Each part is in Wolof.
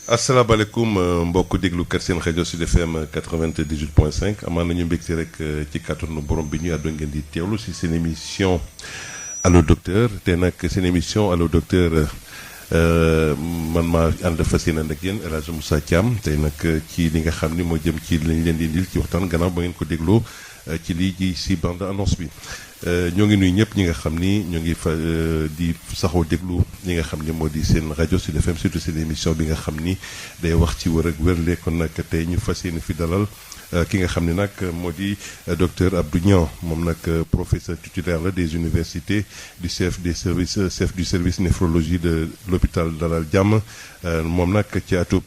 asalaamaaleykum mbokk déglukat seen rajo Sud FM 98.5 amaan nañu mbégte rek ci kàttanu borom bi ñu àddu ngeen di teewlu si seen émission allo docteur te nag seen émission allo docteur man maa ànd fas yéene ak yéen El Hadj Moussa Thiam tey nag ci li nga xam ni moo jëm ci lañ leen di indil ci waxtaan gannaaw ba ngeen ko dégloo ci lii ji si bande annonce bi. ñoo ngi nuyu ñëpp ñi nga xam ni ñoo ngi fa di saxoo déglu ñi nga xam ni moo di seen rajo Sud FM surtout seen émission bi nga xam ni day wax ci wër ak wérle kon nag tey ñu fas yéene fi dalal ki nga xam ne nag moo di docteur Abdou Niang moom nag professeur titulaire la des universités du chef du service néphrologie de l'hôpital Dalal Jàmm moom nag ci atub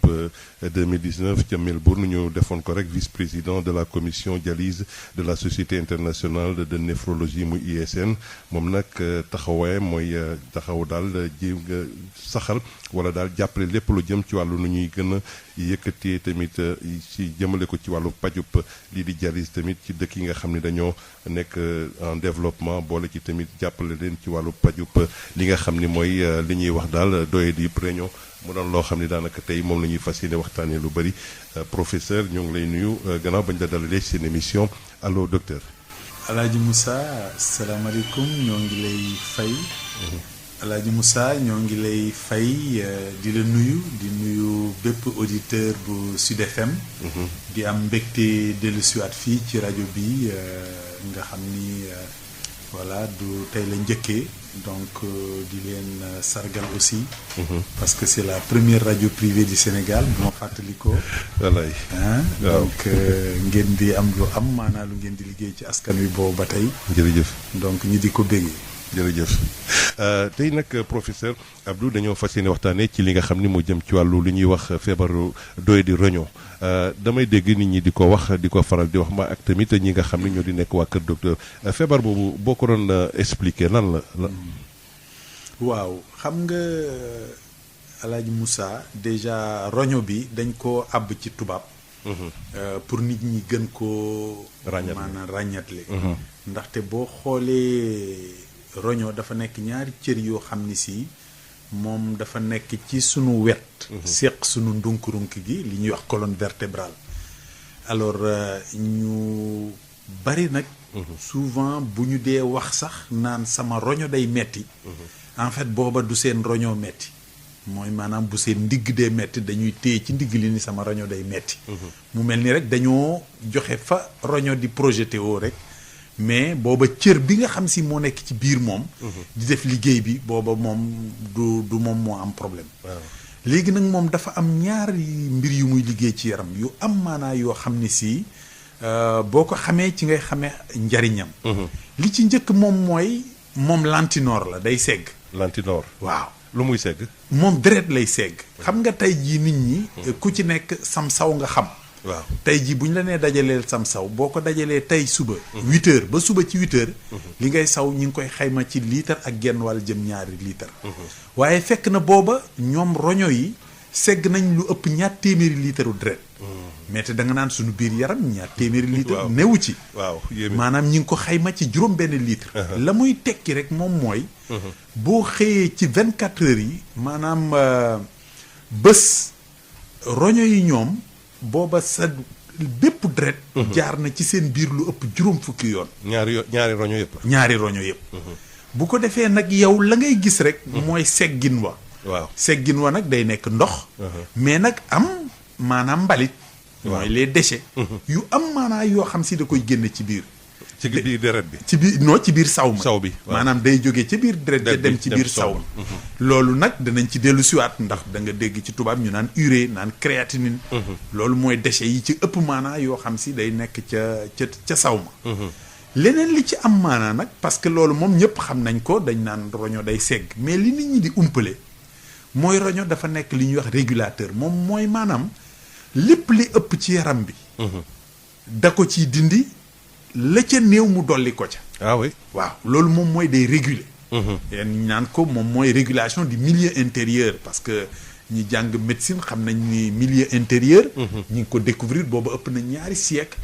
2019 ca Melbourne ñu defoon ko rek vice-président de la commission dialyse de la société internationale de néphrologie muy ISN moom nag taxawaayam mooy taxaw daal ji nga saxal wala daal jàppale lépp lu jëm ci wàllu nu ñuy gën a yëkkatee tamit ci jëmale ko ci wàllu pajub lii di dialyse tamit ci dëkk yi nga xam ne dañoo nekk en développement boole ci tamit jàppale leen ci wàllu pajub li nga xam ni mooy li ñuy wax daal doye di réunion mu doon loo xam ne daanaka tey moom la ñuy fas yéene waxtaanee lu bëri professeur ñoo ngi lay nuyu gannaaw bañ la dalalee ci seen émission allo docteur. Alaaji Moussa salaamaaleykum ñoo ngi lay fay. Alaaji Moussa ñoo ngi lay fay di la nuyu bépp auditeur bu Sud FM. di am mbégte dellusiwaat fii ci rajo bi nga xam ni voilà du tey la njëkkee donc di leen sargal aussi. parce que c'est la première radio privée du Sénégal bu ma fàttali ko. wallaay donc ngeen di am lu am maanaam lu ngeen di liggéey ci askan wi boobu ba tey. jërëjëf donc ñu di ko béggee. jërëjëf tey nag professeur Abdou dañoo fas yéene waxtaanee ci li nga xam ni moo jëm ci wàllu li ñuy wax feebaru doye di roño damay dégg nit ñi di ko wax di ko faral di wax ma ak tamit ñi nga xam ni ñoo di nekk waa kër docteur feebar boobu boo ko doon expliquer lan la. waaw xam nga Alaaji Moussa déjà roño bi dañ ko àbb ci tubaab. pour nit ñi gën koo. maanaam ràññatle ndaxte boo xoolee roño dafa nekk ñaari cër yoo xam ni si moom dafa nekk ci sunu wet. seq sunu ndunkurunk gi li ñuy wax colonne vertébrale. alors ñu bari nag. souvent bu ñu dee wax sax naan sama roño day metti en fait booba du seen roño metti mooy maanaam bu seen ndigg dee metti dañuy téye ci ndigg li ni sama roño day metti mu mel ni rek dañoo joxe fa roño di projeté woo rek mais booba cër bi nga xam si moo nekk ci biir moom di def liggéey bi booba moom du moom moo am problème léegi nag moom dafa am ñaari mbir yu muy liggéey ci yaram yu am maanaa yoo xam ni si boo ko xamee ci ngay xamee njariñam li ci njëkk moom lantinoor la day segg lantinoor waaw lu muy segg moom deret lay segg xam nga tey jii nit ñi ku ci nekk sam saw nga xam waaw tey jii bu ñu la nee dajaleel sam saw boo ko dajalee tey suba 8 heures ba suba ci 8 heures li ngay saw ñi ngi koy xayma ci liitar ak genn wàll jëm ñaari liitar waaye fekk na booba ñoom roño yi segg nañ lu ëpp 2 téeméeri liitaru deret mais te da nga naan suñu biir yaram 2 téeméeri litre newu ci waaw maanaam ñi ngi ko xayma ci juróom benn litre la muy tekki rek moom mooy boo xëyee ci 24 heures yi maanaam bés roño yi ñoom booba sa bépp deret jaar na ci seen biir lu ëpp juróom fukki yoon ñaari roño yëpp ñaari roño yëpp bu ko defee nag yow la ngay gis rek mooy seggin wa waaw seggin wa nag day nekk ndox mais nag am maanaam mbalit mooy les déchets yu am maanaa yoo xam si da koy génne ci biir ci biir deret bi ci biir saw ma saw bi maanaam day jóge ci biir deret ja dem ci biir saw ma loolu nag danañ ci dellu siwaat ndax da nga dégg ci tubaab ñu naan urée naan créatinine loolu mooy déchets yi ci ëpp maanaa yoo xam si day nekk ca saw ma leneen li ci am maanaa nag parce que loolu moom ñëpp xam nañ ko dañ naan roño day segg mais li nit ñi di umpale mooy roño dafa nekk li ñuy wax régulateur moom mooy maanaam lépp li ëpp ci yaram bi da ko ciy dindi la ca néew mu dolli ko ca waaw loolu moom mooy day réguler ñu naan ko moom mooy régulation du milieu intérieur parce que ñi jàng médecine xam nañ ni milieu intérieur ñi ngi ko découvrir booba ëpp na 2 siècle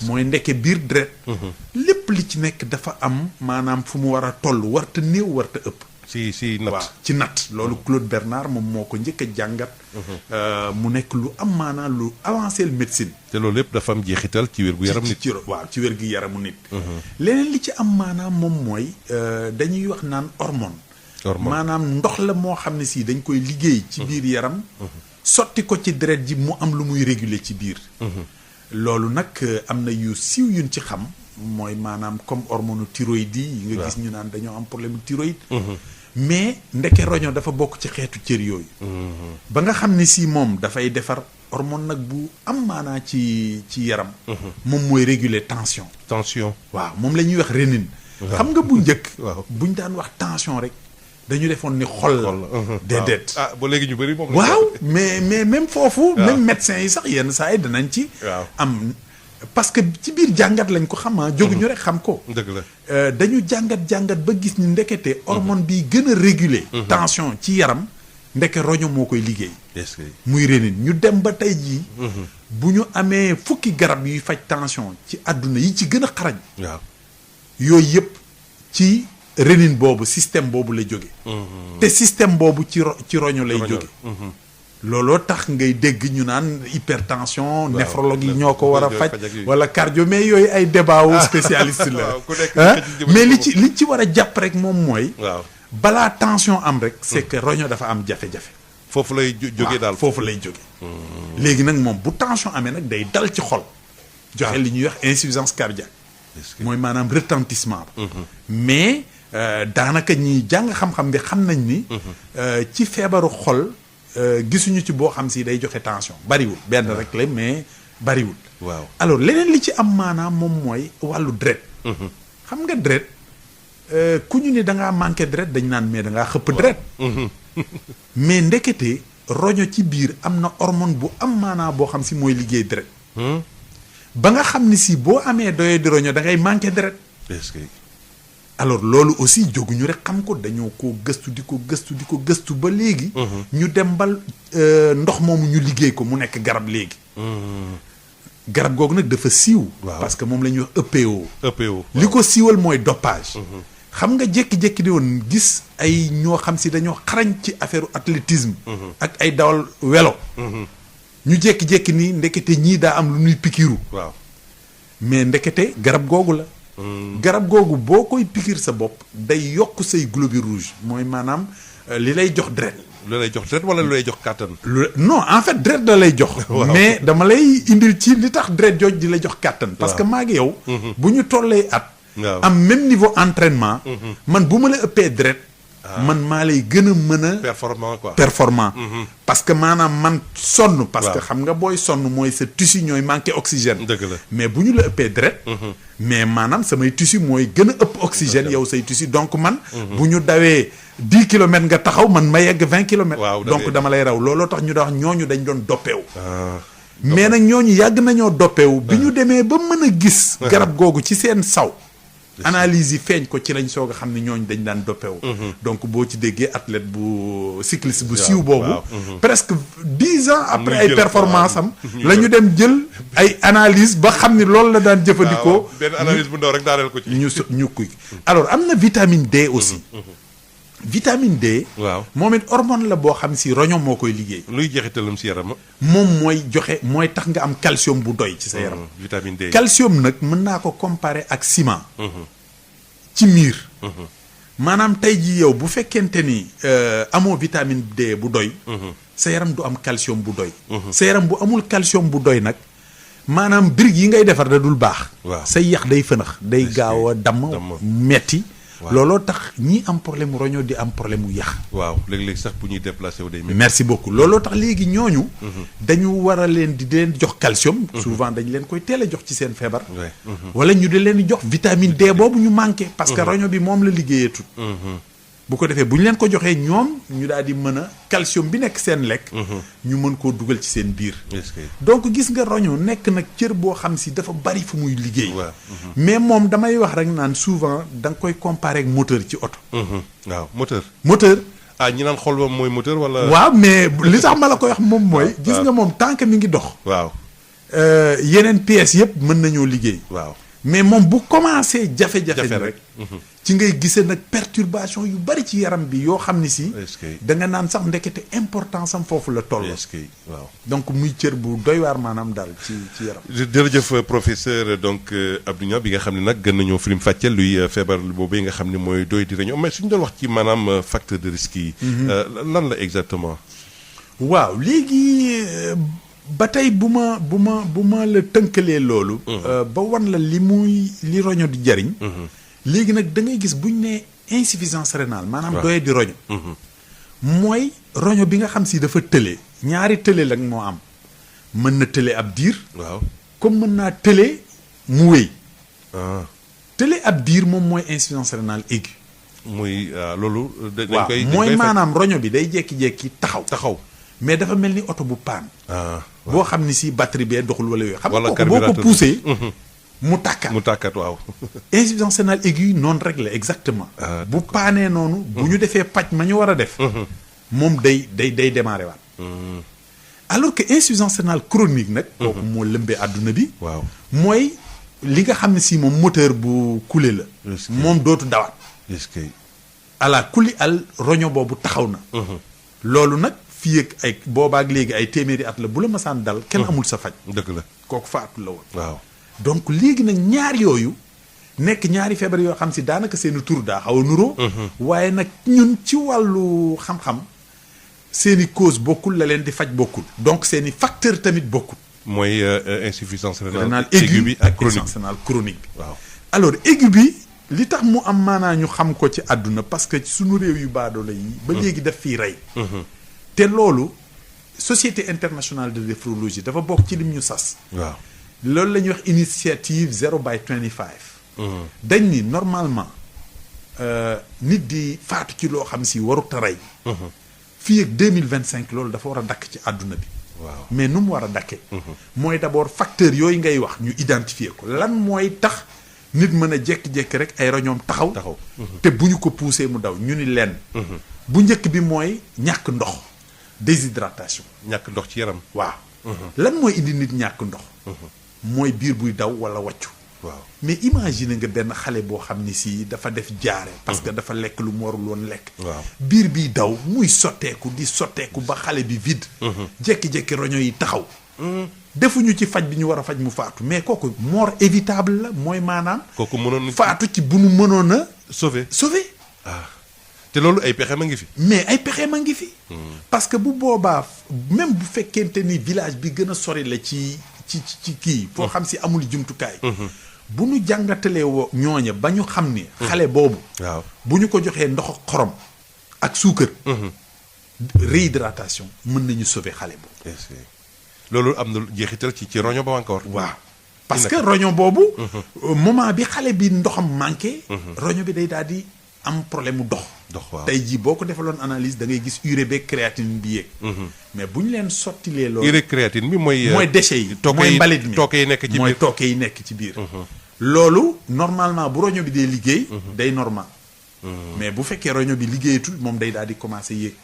mooy ndekke biir deret lépp li ci nekk dafa am maanaam fu mu war a toll warta néew warta ëpp si natt. waaw ci natt loolu Claude Bernard moom moo ko njëkk a jàngat. mu nekk lu am maanaam lu avancé médecine. te loolu lépp dafa am jeexital ci wér gu yaram nit. waaw ci wér gu yaramu nit. leneen li ci am maanaam moom mooy dañuy wax naan hormone. maanaam ndox la moo xam ne si dañ koy liggéey ci biir yaram. sotti ko ci deret ji mu am lu muy réguler ci biir. loolu nag am na yu siiw yuñ ci xam mooy maanaam comme hormone thyroïde yi nga gis ñu naan dañoo am problème thyroïde. mais ndeke roño dafa bokk ci xeetu cër yooyu. ba nga xam ne si moom dafay defar hormone nag bu am maanaa ci yaram. moom mooy réguler tension. waaw moom la ñuy wax rénine. xam nga bu njëkk. buñ daan wax tension rek. dañu defoon ni xol la. déedéet ba léegi ñu bëri moom la. waaw mais même foofu. même médecins yi sax yenn saa yi danañ ci. am parce que ci biir jàngat lañ ko xam jóguñu rek xam ko. dëgg la dañu jàngat ba gis ni ndekete hormone bi gën a réguler. tension ci yaram ndeke roño moo koy liggéey. muy rénine ñu dem ba tey jii. bu ñu amee fukki garab yuy faj tension ci àdduna yi ci gën a xarañ. waaw yooyu yëpp ci. rénine boobu système boobu la jóge te système boobu ci roño lay jóge looloo tax ngay dégg ñu naan hypertension néphrologue yi ñoo ko war a faj wala cardio mais yooyu ay débat wu spécialiste la mais li ci war a jàpp rek moom mooy balaa tension am rek c'est que roño dafa am jafe-jafe foofu lay jóge daal foofu lay jóge léegi nag moom bu tension amee nag day dal ci xol joxe li ñuy wax insuffisance cardiaque mooy maanaam retentissement ba mais daanaka ñi jàng xam-xam bi xam nañ ni ci feebaru xol gisuñu ci boo xam si day joxe tension bariwul benn rek la mais bariwul waaw alors leneen li ci am maanaam moom mooy wàllu deret xam nga deret ku ñu ni da ngaa manqué deret dañ naan mais da ngaa xëpp deret mais ndekete roño ci biir am na hormone bu am maanaam boo xam si mooy liggéey deret ba nga xam ni si boo amee doye di roño da ngay manqué deret alors loolu aussi jóguñu rek xam ko dañoo ko gëstu di ko gëstu ba léegi ñu dem bal ndox moomu ñu liggéey ko mu nekk garab léegi garab googu nag dafa siiw parce que moom la ñuy wax EPO li ko siiwal mooy dopage xam nga jékki-jékki di woon gis ay ñoo xam si dañoo xarañ ci affaire athlétisme ak ay dawal welo ñu jékki-jékki ni ndekete ñii daa am lu ñuy pikiru mais ndekete garab googu la garab googu boo koy pikiir sa bopp day yokk say globules rouges mooy maanaam li lay jox deret lu lay jox deret wala lu lay jox kàttan non en fait deret da lay jox mais dama lay indil ci li tax deret jooj di la jox kàttan parce que maa ngi yow bu ñu tollee at am même niveau entraînement man bu ma la ëppee deret man maa lay gën a mën a performant parce que maanaam man sonn parce que xam nga booy sonn mooy sa tissu ñooy manqué oxygène dëgg la mais bu ñu la ëppee deret mais maanaam samay tissu mooy gën a ëpp oxygène yow say tissu donc man bu ñu dawee 10 kilomètres nga taxaw man ma yegg 20 kilomètres donc dama lay raw looloo tax ñu da wax ñooñu dañ doon doppeewu mais nag ñooñu yàgg nañoo doppeewu bi ñu demee ba mën a gis garab googu ci seen saw analyse yi feeñ ko ci lañ soog a xam ne ñooñu dañ daan doppewu donc boo ci déggee athlète bu cycliste bu siiw boobu presque 10 ans après ay performance am la ñu dem jël ay analyse ba xam ni loolu la daan jëfandikoo benn analyse bu ndaw rek daaneel ko ci ñu kuy alors am na vitamine D aussi vitamine D moom it hormone la boo xam si roño moo koy liggéey luy jeexitalam si yaram moom mooy joxe mooy tax nga am calcium bu doy ci sa yaram vitamine D calcium nag mën naa ko comparer ak ciment ci miir maanaam tey jii yow bu fekkente ni amoo vitamine D bu doy sa yaram du am calcium bu doy sa yaram bu amul calcium bu doy nag maanaam brique yi ngay defar da dul baax say yax day fënax day gaaw a damm metti looloo tax ñi am problème mu roño di am problème mu yax léeg-léeg sax bu ñuy déplacé wu day merci beaucoup looloo tax léegi ñooñu dañu war a leen di leen jox calcium souvent dañ leen koy teel a jox ci seen feebar wala ñu di leen di jox vitamine D boobu ñu manqué parce que roño bi moom la liggéeyee tut bu ko defee bu ñu leen ko joxee ñoom ñu daal di mën a calcium bi nekk seen lekk ñu mën koo dugal ci seen biir donc gis nga roño nekk nag cër boo xam si dafa bari fu muy liggéey mais moom damay wax rek naan souvent da nga koy comparer ak moteur ci oto moteur ñi naan xol ba mooy moteur wala waaw mais li tax ma la koy wax moom mooy gis nga moom tant que mi ngi dox yeneen pièces yëpp mën nañoo liggéey mais moom bu commencé jafe-jafe rek ci ngay gisee nag perturbation yu bari ci yaram bi yoo xam ni si est-ce da nga naan sax ndekete importance am foofu la toll. est-ce que waaw. donc muy cër bu doy waar maanaam daal ci yaram. jërëjëf professeur donc Abdou Niang bi nga xam ne nag gën nañoo filim fàcceel luy feebar boobu nga xam ne mooy doy di réño mais suñu doon wax ci maanaam facteur de risque yi. lan la exactement. waaw léegi ba tey bu ma la tënkalee loolu. ba wan la li roño di jariñ. léegi nag da ngay gis buñ ne insuffisance rénale maanaam doye di roño. mooy roño bi nga xam si dafa tële. ñaari tële lag moo am mën na tële ab diir. waaw comme mën naa tële mu wéy. tële ab diir moom mooy insuffisance rénale aiguë. muy loolu. dañ koy mooy maanaam roño bi day jékki-jékki taxaw. mais dafa mel ni oto bu paan. boo xam ni si batterie bee doxul wala yooyu. xam nga kooku boo ko poussé. mu tàkkat waaw. insuffisance rénale aiguë noonu rek la exactement. bu paanee noonu. bu ñu defee paj ma ñu war a def. moom day démarrer waat. alors que insuffisance rénale chronique nag. kooku moo lëmbee àdduna bi. waaw mooy li nga xam ne si moom moteur bu coulé la. moom dootu dawaat. est-ce que. ala kuli al roño boobu taxaw na. loolu nag fii ak ay boobaak léegi ay téeméeri at la bu la masaan dal. kenn amul sa faj. dëgg la kooku faatu la woon. waaw. donc léegi nag ñaar yooyu nekk ñaari feebar yoo xam si daanaka seeni tur daa xaw a nuroo. waaye nag ñun ci wàllu xam-xam seeni cause bokkul la leen di faj bokkul. donc seeni facteur tamit bokkul. mooy insuffisance rénale aiguë bi ak chronique insuffisance rénale chronique bi. waaw alors aiguë bi li tax mu am maanaa ñu xam ko ci àdduna parce que suñu réew yu baadoolo yi. ba léegi daf fiy rey. te loolu société internationale de néphrologie dafa bokk ci lim ñu sas. waaw. loolu la ñuy wax initiative 0/25. dañ ni normalement nit di faatu ci loo xam si warut a rey. fii ak 2025 loolu dafa war a dakk ci àdduna bi. waaw mais nu mu war a dakkee. mooy d'abord facteur yooyu ngay wax ñu identifier ko lan mooy tax nit mën a jékki-jékki rek ay roñoom taxaw. te bu ñu ko poussé mu daw ñu ni lenn. bu njëkk bi mooy ñàkk ndox déshydratation. ñàkk ndox ci yaram. waaw. lan mooy indi nit ñàkk ndox. mooy biir buy daw wala wàccu. waaw mais imagine nga benn xale boo xam ni si dafa def jaare parce que dafa lekk lu mu warul woon lekk. waaw biir biy daw muy sotteeku di sotteeku ba xale bi vide. jékki-jékki roño yi taxaw. defuñu ci faj bi ñu war a faj mu faatu mais kooku mort évitable la mooy maanaam. kooku mënoon faatu ci bu nu mënoon a. sauver. ah te loolu ay pexe ma ngi fi. mais ay pexe ma ngi fi. parce que bu boobaa même bu fekkente ni village bi gën a sori la ci kii. foo xam si amul jumtukaay. bu ñu jàngatalee woo ñooña ba ñu xam ni. xale boobu. waaw bu ñu ko joxee ndox ak xorom ak suukar. réhydratation mën nañu sauver xale boobu. loolu am na jeexital ci roño ba encore. waaw parce que roño boobu. moment bi xale bi ndoxam manqué. roño bi day daal di am problème mu dox. waaw tey jii boo ko defaloon analyse da ngay gis urée beeg créatine bi yéeg. mais bu ñu leen sottilee loolu. urée créatine bi mooy. mooy déchets yi mooy mbalit mi tooke yi nekk ci biir mooy tooke yi nekk ci biir. loolu normalement bu roño bi dee liggéey. day normal. mais bu fekkee roño bi liggéeyatul moom day daal di commencer yéeg.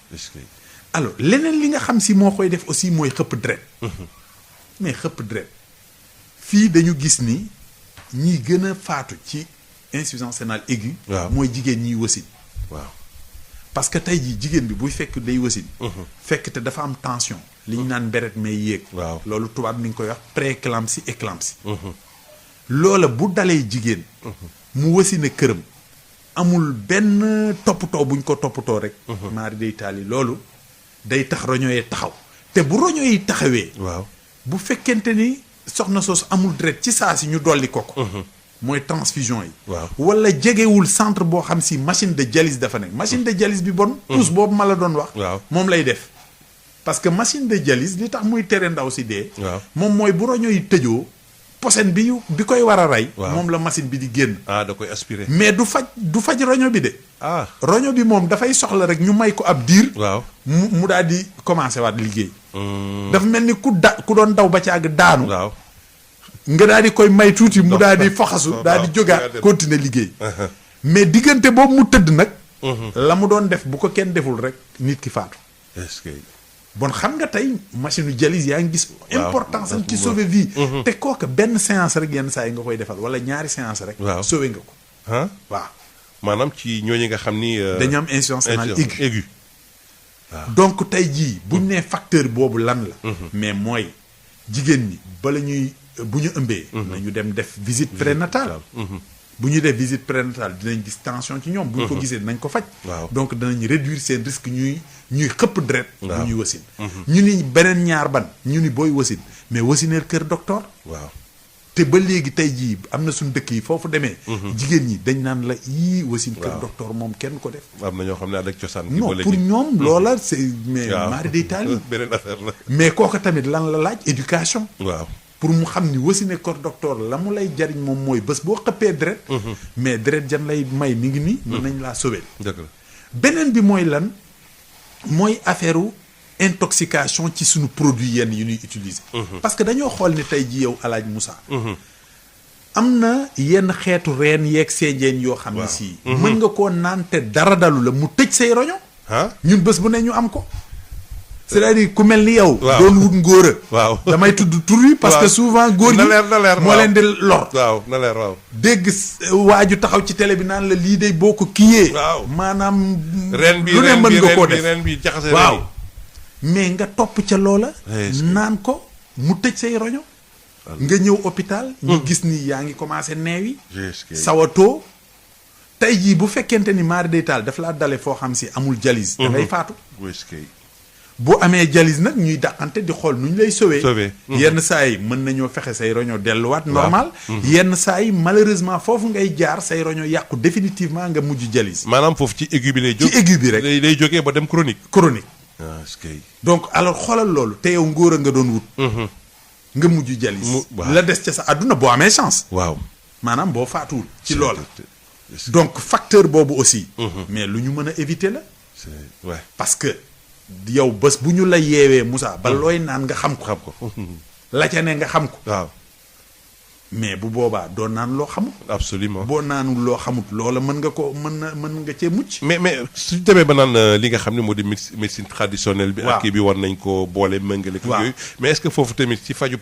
alors leneen li nga xam si moo koy def aussi mooy xëpp deret. mais xëpp deret fii dañu gis ni ñi gën a faatu ci insuffisance rénale aiguë. waaw mooy jigéen ñiy wasin. waaw parce que tey jii jigéen bi buy fekk day wasin. fekk te dafa am tension. li ñu naan mberet may yéeg. waaw loolu tubaab mi ngi koy wax pré-éclampsie éclampsie. loola bu dalee jigéen. mu wasina këram. amul benn toppatoo buñ ko toppatoo rek. maari day taali loolu day tax roño yee taxaw. te bu roño yi taxawee. waaw bu fekkente ni soxna soos amul deret ci saa si ñu dolli ko. mooy transfusion yi. waaw wala jegewul centre boo xam si machine de dialyse dafa nekk machine de dialyse bi bon. pousse boobu ma la doon wax. waaw moom lay def. parce que machine de dialyse li tax muy tere ndaw si dee. waaw moom mooy bu roño yi tëjoo. posen bi koy war a rey. waaw moom la machine bi di génn. da koy aspirer. mais du faj roño bi de. roño bi moom dafay soxla rek ñu may ko ab diir. waaw mu daal di commencé waat liggéey. dafa mel ni ku doon daw ba ci àgg daanu. waaw nga daal di koy may tuuti mu daal di faxasu daal di jógaat continuer liggéey. mais diggante boobu mu tëdd nag. la mu doon def bu ko kenn deful rek nit ki faatu. est-ce que. bon xam nga tey machine dialyse yaa ngi gis. importance am ci sauver vie. te kooka benn séance rek yenn saa yi nga koy defal wala ñaari séance rek. waaw sauver nga ko. waaw. maanaam ci ñooñu nga xam ni. dañu am insuffisance rénale aiguë. waaw donc tey jii buñ nee facteur boobu lan la. mais mooy jigéen ñi bala ñuy bu ñu ëmbee. nañu dem def visite prénatale. bu ñu def visite prénatale dinañ gis tension ci ñoom. bu ñu ko gisee dinañ ko faj. donc danañ réduire seen risque ñuy xëpp deret. bu ñuy wasin. ñu ni beneen ñaar ban ñu ni booy wasin mais wasineel kër docteur. waaw te ba léegi tey jii am na suñu dëkk yi foofu demee. jigéen ñi dañ naan la yii wasin kër docteur moom kenn ko def. am na ñoo xam ne ak cosaan. non pour ñoom loola c'est mais mari day taali beneen affaire la. mais kooku tamit lan la laaj éducation. waaw pour mu xam ni wasine kër docteur la mu lay jariñ moom mooy bés boo xëppee deret. mais deret jan lay may mi ngi nii. mën nañ laa sauver. dëgg la beneen bi mooy lan mooy affaire intoxication ci suñu produit yenn yu ñuy utiliser. parce que dañoo xool ni tey ji yow alaaj Moussa. am na yenn xeetu reen yeeg seejeen yoo xam ne si. mën nga koo naan te dara dalu la mu tëj say roño. ñun bés bu ne ñu am ko. c'est-à-dire ku mel ni yow. doon wut ngóora. waaw damay tudd tur yi. parce que souvent góor ñi na leer moo leen di lor. waaw na leer waaw. dégg waaju taxaw ci télé bi naan la lii day boo ko kiiyee. waaw maanaam. ren bi lu ne mën nga koo def ren bi jaxase waaw. mais nga topp ca loola. naan ko mu tëj say roño. nga ñëw hôpital. ñu gis ni yaa ngi commencé neewi. sawatoo. tey jii bu fekkente ni mari day taal daf laa dale foo xam si amul dialyse. da ngay faatu. bu amee dialyse nag ñuy dàqante di xool nu ñu lay sauver. yenn saa yi mën nañoo fexe say roño delluwaat normal. yenn saa yi malheureusement foofu ngay jaar say roño yàqu définitivement nga mujj dialyse. maanaam foofu ci aigu bi lay jóg. ci aigu bi rek lay jógee ba dem chronique. donc alors xoolal loolu te yow ngóor a nga doon wut. nga mujj dialyse. la des ca sa àdduna boo amee chance. waaw maanaam boo faatuwul ci loola. donc facteur boobu aussi. mais lu ñu mën a éviter la. parce que. yow bés bu ñu la yeewee Moussa ba looy naan nga xam ko la ca ne nga xam ko. waaw mais bu boobaa doo naan loo xamut. absolument boo naanul loo xamut loola mën nga cee mucc. mais suñu demee ba naan li nga xam ne moo di médecine traditionnelle bi. ak kii bi war nañ ko boole méngale. waaw yooyu mais est-ce que foofu tamit ci fajub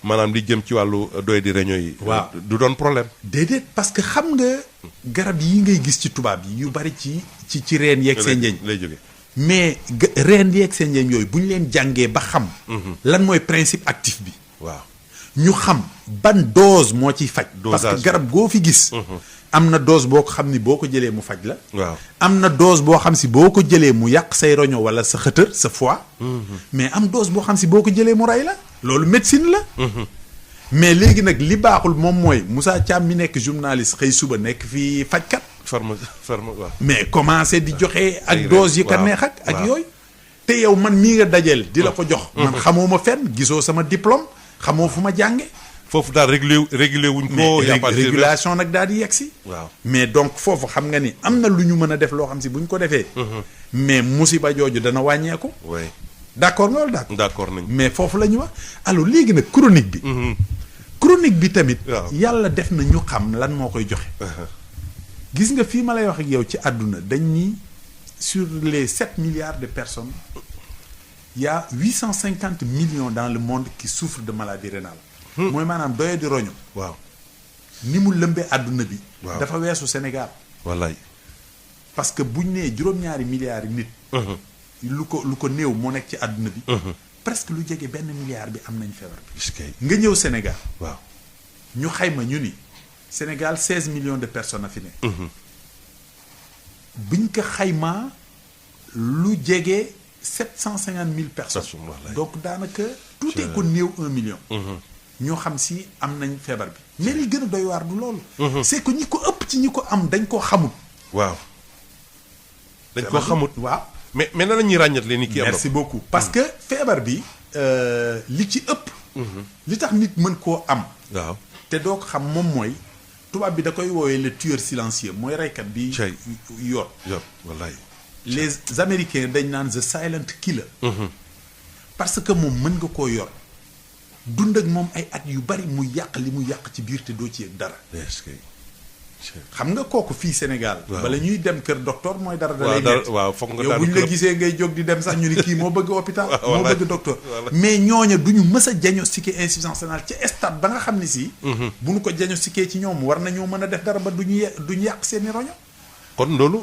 maanaam li jëm ci wàllu doy di réunion yi. waaw du doon problème. déedéet parce que xam nga garab yi ngay gis ci tubaab yi yu bari ci reen yeeg seen njëñ lay jóge mais reen yeeg seen njëñ yooyu bu ñu leen jàngee ba xam. lan mooy principe actif bi. waaw ñu xam ban dose moo ciy faj. parce que garab goo fi gis. am na dose boo ko xam ni boo ko jëlee mu faj la. waaw am na dose boo xam si boo ko jëlee mu yàq say roño wala sa xëtër sa foie. mais am dose boo xam si boo ko jëlee mu rey la. loolu médecine la. mais léegi nag li baaxul moom mooy Moussa Thiam mi nekk journaliste xëy suba nekk fii fajkat. waaw. mais commencé di joxe ak dose yi ka neex ak yooyu. te yow man mii nga dajeel di la ko jox. man xamoo ma fenn gisoo sama diplôme xamoo fu ma jànge foofu daal réglé wuñ ko. régulation nag daal di yegg si. waaw mais donc foofu xam nga ni am na lu ñu mën a def loo xam si bu ñu ko defee. mais musiba jooju dana wàññeeku. oui d'accord nga wala d'accord nañ mais foofu la ñu wax alors léegi nag chronique bi. chronique bi tamit. yàlla def na ñu xam lan moo koy joxe. gis nga fii ma lay wax ak yow ci àdduna dañ ni sur les 7 milliards de personnes il y a 850 millions dans le monde qui souffrent de maladie rénale. mooy maanaam doye di roño. waaw ni mu lëmbee àdduna bi. waaw dafa weesu Sénégal. wallaay. parce que buñ nee juróom-ñaari milliards yi nit. lu ko néew moo nekk ci àdduna bi. presque lu jege benn milliard bi am nañ feebar bi. nga ñëw Sénégal. waaw ñu xayma ñu ni. Sénégal 16 millions de personnes a fi ne. biñ ko xaymaa lu jege 750 000 personnes. donc daanaka tuuti ko néew 1 million. ñoo xam si am nañ feebar bi. mais li gën a doy waar du loolu. c'est que ñi ko ëpp ci ñi ko am dañ koo xamut. waaw. dañ koo xamut waaw. mais nan la ñuy ràññatle ni kii am na. merci beaucoup parce que feebar bi li ci ëpp. li tax nit mën koo am. waaw te doo ko xam moom mooy. tubaab bi da koy woowee le tueur silencieux mooy reykat bi. yor wallaay. les américains dañ naan the silent killer. parce que moom mën nga koo yor dund ak moom ay at yu bari mu yàq li mu yàq ci biir te doo ci yëg dara. xam nga kooku fii Sénégal. bala ñuy dem kër docteur mooy dara. da lay nekk waaw foog nga yow bu ñu la gisee ngay jóg di dem sax ñu ni kii moo bëgg hôpital. moo bëgg docteur. mais ñooña du ñu mës a diagnostiquer insuffisance rénale ci stade ba nga xam ne si. bu ñu ko diagnostiquer ci ñoom war nañoo mën a def dara ba du ñu yàq seeni roño. kon loolu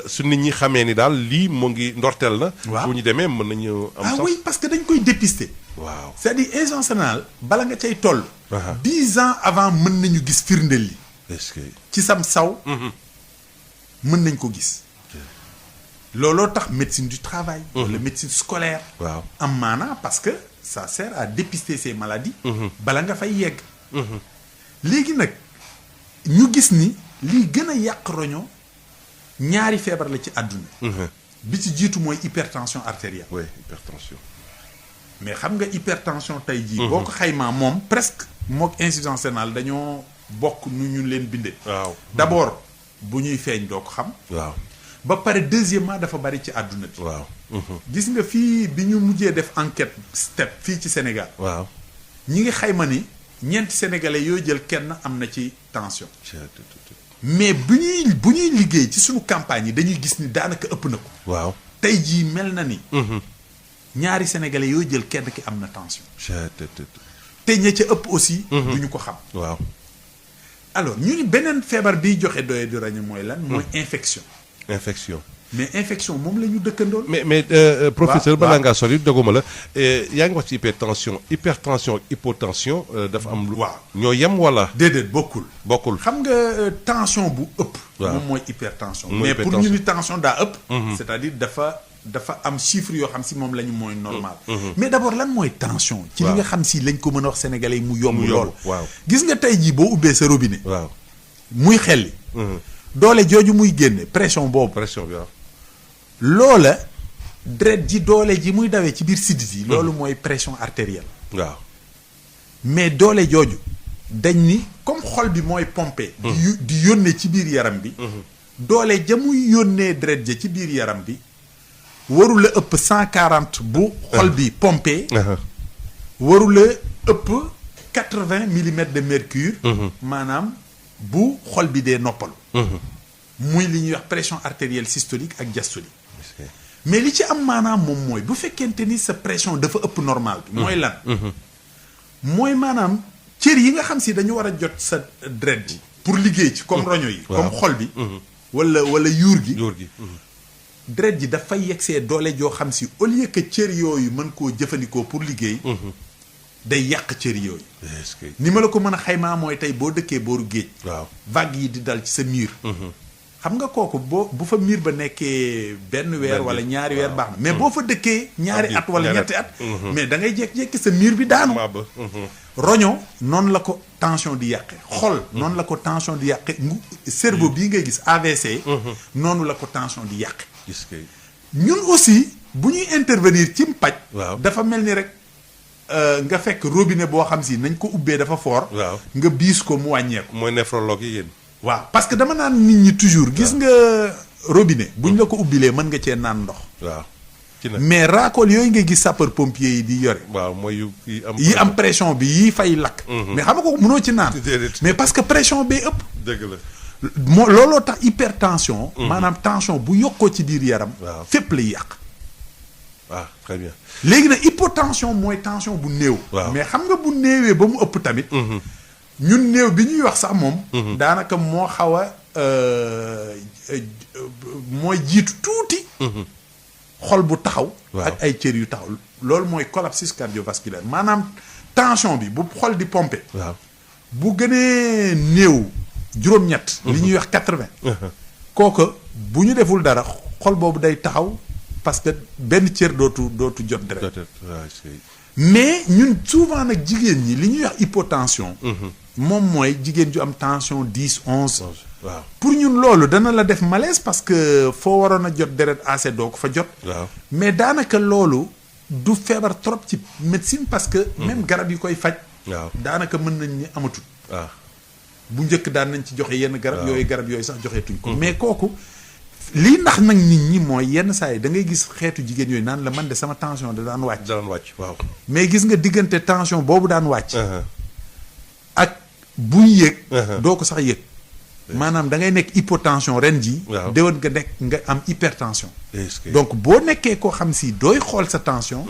su nit ñi xamee ni daal lii mu ngi ndorteel na. waaw fu ñu demee mën nañu am. ah oui parce que dañ koy dépister. waaw c'est-à-dire insuffisance rénale bala nga cay toll. 10 ans avant mën nañu gis firndeel li. est-ce que. ci sam saw. mën nañ ko gis. looloo tax médecine du travail. wala médecine scolaire. waaw am maanaa parce que ça sert à dépister ces maladies. bala nga fay yegg. léegi nag ñu gis ni lii gën a yàq roño ñaari feebar la ci àdduna. bi ci jiitu mooy hypertension artérielle. oui hypertension. mais xam nga hypertension tey jii. boo ko xaymaa moom presque mook insuffisance rénale dañoo bokk nu ñu leen bindee. waaw d'abord bu ñuy feeñ doo ko xam. waaw ba pare deuxièmement dafa bari ci àdduna bi. waaw. gis nga fii bi ñu mujjee def enquête step fii ci Sénégal. waaw. ñi ngi xayma ni ñeenti sénégalais yoo jël kenn am na ci tension. mais bu ñuy liggéey ci suñu campagne yi dañuy gis ni daanaka ëpp na ko. waaw tey jii mel na ni. ñaari sénégalais yoo jël kenn ki am na tension. te ña ca ëpp aussi. du ñu ko xam. waaw. alors ñu ni beneen feebar biy joxe doye du raño mooy lan. mooy infection. infection. mais infection moom la ñu dëkkandoon. mais professeur balaa ngaa sori doguma la yaa ngi wax ci hypertension ak hypotension dafa am. waaw ñoo yem wala. déedéet bokkul. xam nga tension bu ëpp. waaw moom mooy hypertension. mooy mais pour ñu ni tension daa ëpp. c'est-à-dire dafa am chiffre yoo xam si moom la ñu mooy normal. mais d'abord lan mooy tension. ci li nga xam si lañ ko mën a wax sénégalais yi mu yomb lool. waaw gis nga tey jii boo ubbee sa robinet. waaw muy xelli. doole jooju muy génne pression boobu. pression bi waaw. loola deret ji doole ji muy dawee ci biir sidit yi. loolu mooy pression artérielle. waaw. mais doole jooju dañ ni comme xol bi mooy pomper. di yónnee ci biir yaram bi. doole ja muy yónnee deret ja ci biir yaram bi warula ëpp 140 bu xol bi pomper. warula ëpp 80 millimètres de mercure. maanaam bu xol bi dee noppalu. muy li ñuy wax pression artérielle systolique ak diastolique. mais li ci am maanaam moom mooy bu fekkente ni sa pression dafa ëpp normal bi. mooy lan. mooy maanaam cër yi nga xam si dañu war a jot sa deret ji. pour liggéey ci comme roño yi. comme xol bi. wala yuur gi. deret ji dafay yegsee doole joo xam si au lieu que cër yooyu mën koo jëfandikoo pour liggéey. day yàq cër yooyu. ni ma la ko mën a xaymaa mooy tey boo dëkkee booru géej. waaw vague yi di dal ci sa miir. xam nga kooku bu fa miir ba nekkee benn weer wala ñaari weer baax na mais boo fa dëkkee ñaari at wala ñetti at. mais da ngay jékki-jékki sa miir bi daanu. roño noonu la ko tension di yàqe xol noonu la ko tension di yàqe cerveau bii ngay gis AVC. noonu la ko tension di yàqe. ñun aussi bu ñuy intervenir ci mpaj. dafa mel ni rek. nga fekk robinet boo xam si nañ ko ubbee dafa fort. waaw nga biis ko mu wàññeeku. mooy néphrologue yi yéen. waaw parce que dama naan nit ñi toujours. gis nga robinet. buñ la ko ubbilee mën nga cee naan ndox. waaw ci nag mais raakool yooyu nga gis sapeur pompier yi di yore. waaw mooy yi am pression bi yi fay lakk. mais xam nga ko mënoo ci naan. mais parce que pression bee ëpp. dëgg la. looloo tax hypertension. maanaam tension bu yokkoo ci biir yaram. waaw fépp lay yàq. ah très bien. léegi nag hypotension mooy tension bu néew. mais xam nga bu néewee ba mu ëpp tamit. ñun néew bi ñuy wax sax moom. daanaka moo xaw a mooy jiitu tuuti. xol bu taxaw. ak ay cër yu taxaw. loolu mooy collapsus cardiovasculaire maanaam tension bi bu xol di pomper. waaw bu gënee néew juróom-ñett. li ñuy wax 80. kooku bu ñu deful dara xol boobu day taxaw. parce que benn cër dootu jot deret. mais ñun souvent nag jigéen ñi li ñuy wax hypotension. moom mooy jigéen ju am tension 10 11. waaw pour ñun loolu dana la def malaise parce que foo waroon a jot deret assez doo ko fa jot. waaw mais daanaka loolu du feebar trop ci médecine parce que. même garab yi koy faj. waaw daanaka mën nañ ni amatul. waaw bu njëkk daan nañ ci joxe yenn garab. yooyu sax joxeetuñ ko. mais kooku. lii ndax nag nit ñi mooy yenn saa yi da ngay gis xeetu jigéen yooyu naan la man de sama tension da daan wàcc. waaw. mais gis nga diggante tension boobu daan wàcc. ak buy yëg. doo ko sax yëg. maanaam da ngay nekk hypotension ren jii. waaw déwén nga am hypertension. donc boo nekkee koo xam si dooy xool sa tension.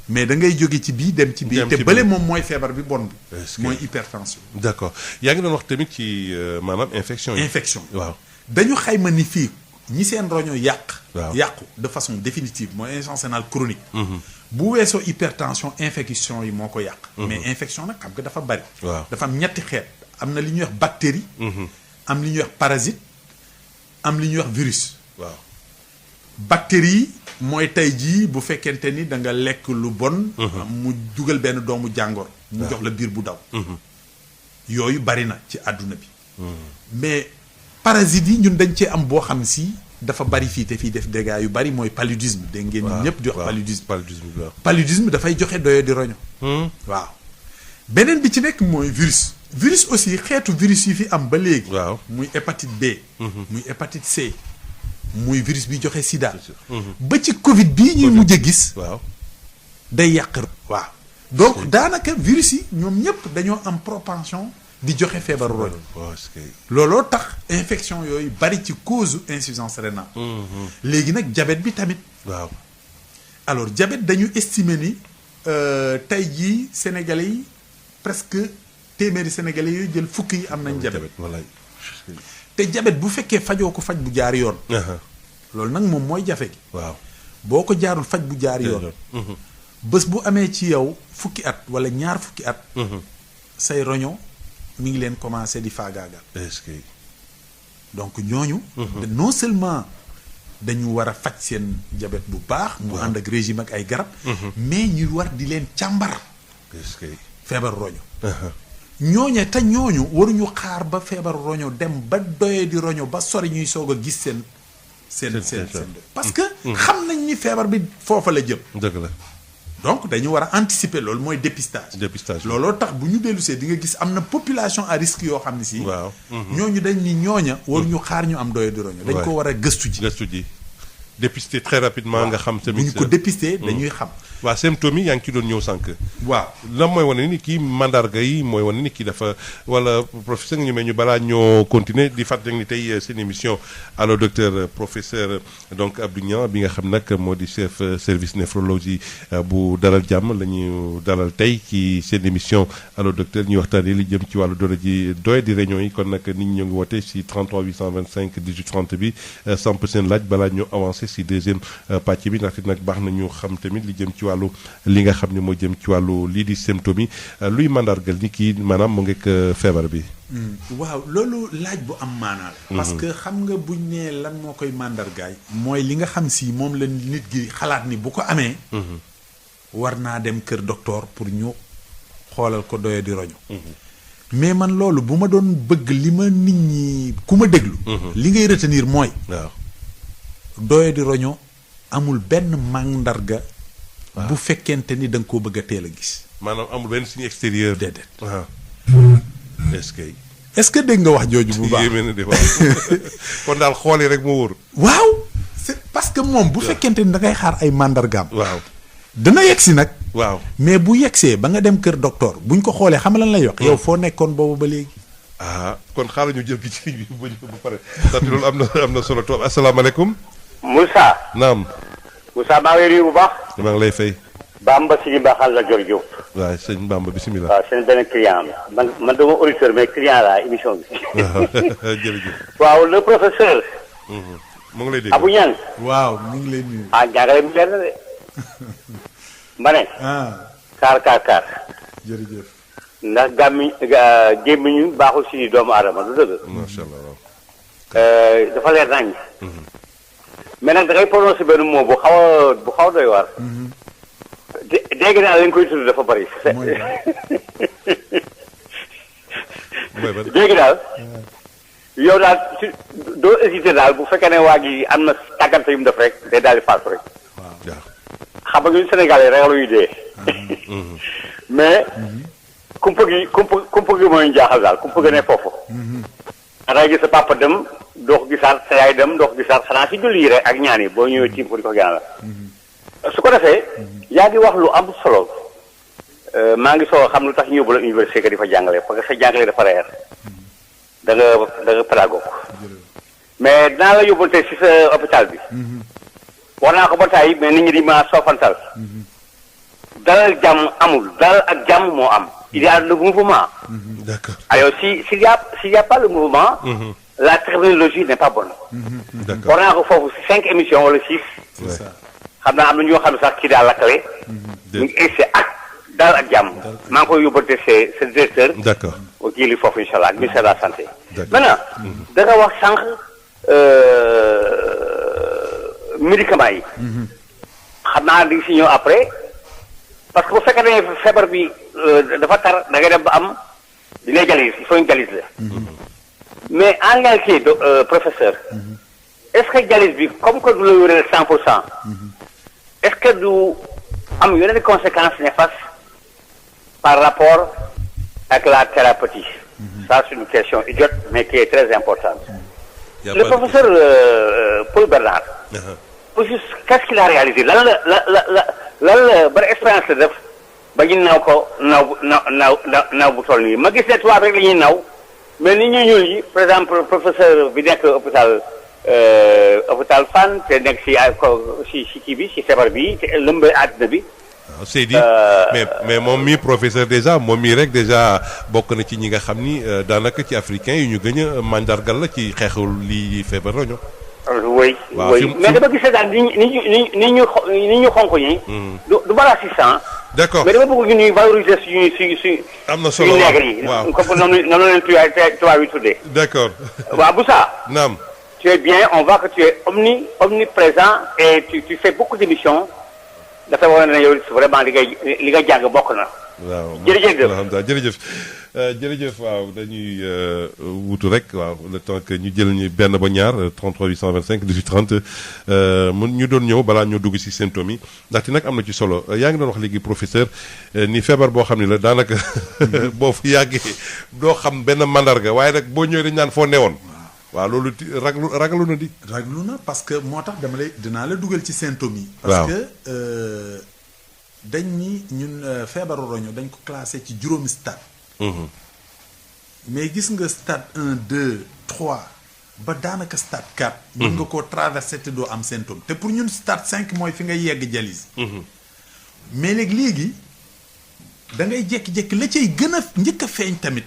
mais da ngay jóge ci bii dem ci bii. te bële moom mooy feebar bi bon bi. mooy hypertension. d'accord yaa ngi doon wax tamit ci maanaam infection yi. infection waaw. dañu xayma ni fii ñi seen roño waaw yàqu de façon définitive mooy insuffisance rénale chronique. bu weesoo hypertension infection yi moo ko yàq. mais infection nag xam nga dafa bari. waaw dafa am ñetti xeet am na li ñuy wax bactérie. am li ñuy wax parasite am li ñuy wax virus. waaw bactéries yi mooy tey jii bu fekkente ni da nga lekk lu bon. mu dugal benn doomu jàngoro. mu jox la biir bu daw. yooyu bari na ci àdduna bi. mais parasites yi ñun dañ cee am boo xam si dafa bari fii te fii def dégâts yu bari mooy paludisme. dégg ngeen ñun ñëpp di wax paludisme. paludisme dafay joxe doyo di roño. waaw beneen bi ci nekk mooy virus. virus aussi xeetu virus yi fi am ba léegi. waaw muy hépatite B. muy hépatite C. muy virus bi joxe sida. ba ci Covid bii ñuy mujj a gis. waaw day yàq. waaw donc daanaka virus yi ñoom ñëpp dañoo am propension di joxe feebaru roño. looloo tax infection yooyu bari ci cause insuffisance rénale. léegi nag diabète bi tamit. waaw alors diabète dañu estimer ni tey jii sénégalais yi presque téeméeri sénégalais yooyu jël fukk yi am nañ diabète. te diabète bu fekkee fajoo ko faj bu jaar yoon. loolu nag moom mooy jafe gi. waaw boo ko jaarul faj bu jaar yoon. bés bu amee ci yow fukki at wala ñaar fukki at. say roño mi ngi leen commencé di faagaagal. est-ce que donc ñooñu. non seulement dañu war a faj seen diabète bu baax. mu ànd ak régime ak ay garab. mais ñu war di leen càmbar. est-ce que feebar roño. ñooñe te ñooñu waruñu xaar ba feebar roño dem ba doyee di roño ba sori ñuy soog a gis seen parce que xam nañ ni feebar bi foofa la jëm. dëgg la. donc dañu war a anticiper loolu mooy dépistage. looloo tax bu ñu dellusee di nga gis am na population à risque yoo xam ne si. waaw ñooñu dañ ni ñooña waruñu xaar ñu am doyee di roño. dañ ko war a gëstu ji. dépister très rapidement nga xam tamit. bu ñu ko dépister dañuy xam. waaw symptômes yi yaa ngi ci doon ñëw sànq. waaw lan mooy wane ni kii mandarga yi mooy wane ni kii dafa wala professeur nga ñu may ñu balaa ñoo continuer di fàttali ni tey seen émission allo docteur professeur donc Abdou Niang bi nga xam nag moo di chef service néphrologie bu Dalal Jàmm la ñu dalal tey ci seen émission allo docteur ñuy waxtaanee li jëm ci wàllu doye di réunion yi kon nag nit ñi ñoo ngi woote si 33 825 18 30 bi samp seen laaj balaa ñoo avancé si deuxième pàcc bi ndaxte nag baax na ñu xam tamit li jëm ci wàllu li nga xam ne moo jëm ci wàllu lii di symptômes yi luy mandargal ni kii maanaam mu ngeek feebar bi. waaw loolu laaj bu am maanaa la. parce que xam nga buñ nee lan moo koy mandargaay. mooy li nga xam si moom la nit gi xalaat ni bu ko amee. war naa dem kër docteur pour ñu xoolal ko doye di roño. mais man loolu bu ma doon bëgg li ma nit ñi ku ma déglu. li ngay retenir mooy. waaw doye di roño amul benn mandarga. bu fekkente ni da nga koo bëgg a teel a gis. maanaam amul benn signe extérieur. déedéet. est-ce que dégg nga wax jooju bu baax yéeme na de waaw kon daal xoolee rek moo wóor. waaw c'est parce que moom bu fekkente ni da ngay xaar ay mandargaam. waaw dana yegsi nag. waaw mais bu yegsee ba nga dem kër docteur buñ ko xoolee xam lan lay wax. yow foo nekkoon boobu ba léegi. kon xaaral ñu jël ki ci bi bu pare ndaxte loolu am na solo trop asalaamaaleykum. Moussa. naam. Moussa maa ngi lay nuyu bu baax. maa ngi lay fay. Bamba si baaxal la Dior Diop. waaw sëñ Bamba bisimilah. waaw seen benn client man dama auditeur mais client la émission bi. jërëjëf. waaw le professeur. mu ngi lay dégg. Abou Niang. waaw mu ngi lay nuyu. jàngale bi leer na de. ma ne. kaar. jërëjëf. ndax gémmiñu baaxul si doomu aadama du dëgg. macha allah waaw. dafa leer nañ. mais nag da ngay prononcé benn mot bu xaw a doy waar. dégg naa lañ koy tudd dafa bari. dégg daal. yow daal doo hésité daal bu fekkee ne waa ji am na tàggante yu mu def rek day daal di faatu rek. waaw. xam nga ñun Sénégalais ragaluñu dee. mais. kumpa gi mooy ñu jaaxal daal kumpa gi ne foofu. da ngay gis sa papa dem doo ko gisaat sa yaay dem doo ko gisaat xanaa si julli yi rek ak ñaan yi boo ñëwee tiim ko di ko ñaanal. su ko defee. yaa ngi wax lu am solo. maa ngi soog a xam lu tax ñu yóbbu la université que di fa jàngale parce que sa jàngale dafa reer. da nga pédagogue. mais dinaa la yóbbante si sa hôpital bi. war naa ko ba tàyyi mais nit ñi di ma soofantal. dalal jàmm amul dalal ak jàmm moo am. il y a le mouvement. D'accord. Alors s'il y a pas le mouvement, la terminologie n'est pas bonne. d'accord war naa ko foofu 5 émissions wala 6. c'est ça. xam naa am na ñoo xam ne sax kii daal lakkale. ñu ngi essayé ak daal ak jàmm. maa ngi koy yóbbante sa directeur. d'accord kii li foofu incha allah ministère de la santé. D'accord. maintenant da nga wax sànq médicaments yi. xam naa di si ñëw après parce que bu fekkee ne feebar bi dafa tar da ngay dem ba am di lay dialyse il faut une dialyse la. mais en réalité professeur. est-ce que dialyse bi comme que du la wéral 100%. est-ce que du am yeneen conséquences néfastes par rapport ak la thérapeutique. Ça c'est une question idiote mais qui est très importante. Le professeur Paul Bernard. aussi qu'est-ce qu'il a réalisé lan la ban expérience la def ba ñu naw ko naw bu toll nii ma gis ne tubaab rek la ñuy naw mais nit ñu ñuul yi par exemple professeur bi nekk hôpital Fann te nekk si kii bi si feebar bi te lëmbee àddina bi. waaw Seydi mais moom mii professeur déjà moom mii rek déjà bokk na ci ñi nga xam ni daanaka ci africain yi ñu gën a mandargal la ci xeexul lii feebar roño. oui oui mais dama gis daal ni ñu xonk ñi. du bala assistant. d'accord mais dama bëgg ñu ñuy valoriser suñu am na solo suñu nègre yi. waaw comme noonu leen tubaab yi tuddee. d'accord. waaw Boussa. naam. Tu es bien, on voit que tu es omniprésent et tu fais beaucoup d'émissions. dafa war na yow vraiment li nga jàng bokk na. waaw jërëjëf alhamdulilah jërëjëf waaw dañuy wutu rek waaw le temps que ñu jël ñu benn ba ñaar 33 825 18 30 ñu doon ñëw balaa ñoo dugg ci symptômes yi ndaxte nag am na ci solo yaa ngi doon wax léegi professeur ni feebar boo xam ne la daanaka boo fu yàggee doo xam benn mandarga waaye nag boo ñëwee dañu naan foo newoon. waaw loolu raglu na di. raglu na parce que moo tax dinaa la dugal ci symptômes yi. waaw parce que dañ ni ñun feebaru roño dañ ko classé ci juróomi stade. mais gis nga stade 1 2 3 ba daanaka stade 4. mën nga koo traversé te doo am symptôme te pour ñun stade 5 mooy fi nga yegg dialyse. mais léegi da ngay jékki-jékki la cay gën a njëkk a feeñ tamit.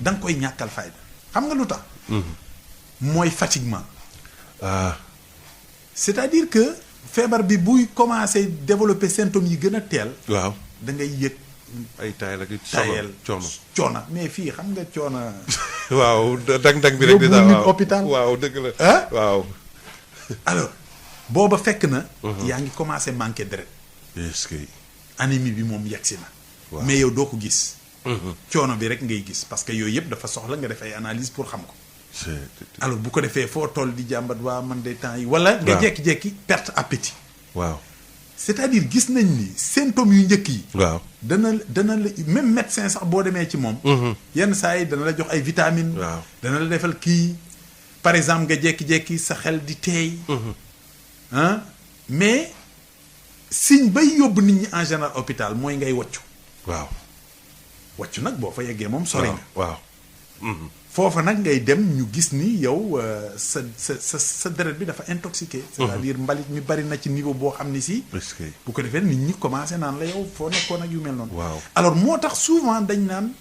da nga koy ñàkkal fayda xam nga lu tax. mooy fatiguement. c'est-à-dire que feebar bi buy commencer développer symptômes yi gën a teel. waaw da ngay yëg. ay taayal ak coono mais fii xam nga coono. waaw dang-dang bi rek déjà yóbbu hôpital waaw dëgg la. ah waaw. alors booba fekk na. yaa ngi commencer manquer deret. est-ce que. anémie bi moom yegsi na. waaw mais yow doo ko gis. coono bi rek ngay gis parce que yooyu yëpp dafa soxla nga def ay analyse pour xam ko. alors bu ko defee foo toll di jàmbat waa man de temps yi wala nga jekki-jekki perte appétit. waaw c'est-à-dire gis nañ ni symptômes yu njëkk yi. waaw dana la même médecin sax boo demee ci moom. yenn saa yi dana la jox ay vitamines. waaw dana la defal kii par exemple nga jekki-jekki sa xel di teey. mais signe bay yóbbu nit ñi en général hôpital mooy ngay wàccu. waaw wàccu nag boo fa yeggee moom sori nga. waaw. foofa nag ngay dem ñu gis ni yow sa deret bi dafa intoxiqué. c'est-à-dire mbalit mi bari na ci niveau boo xam ni si. bu ko defee nit ñi commencé naan la yow foo nekkoon ak yu mel noonu. waaw alors moo tax souvent dañ naan.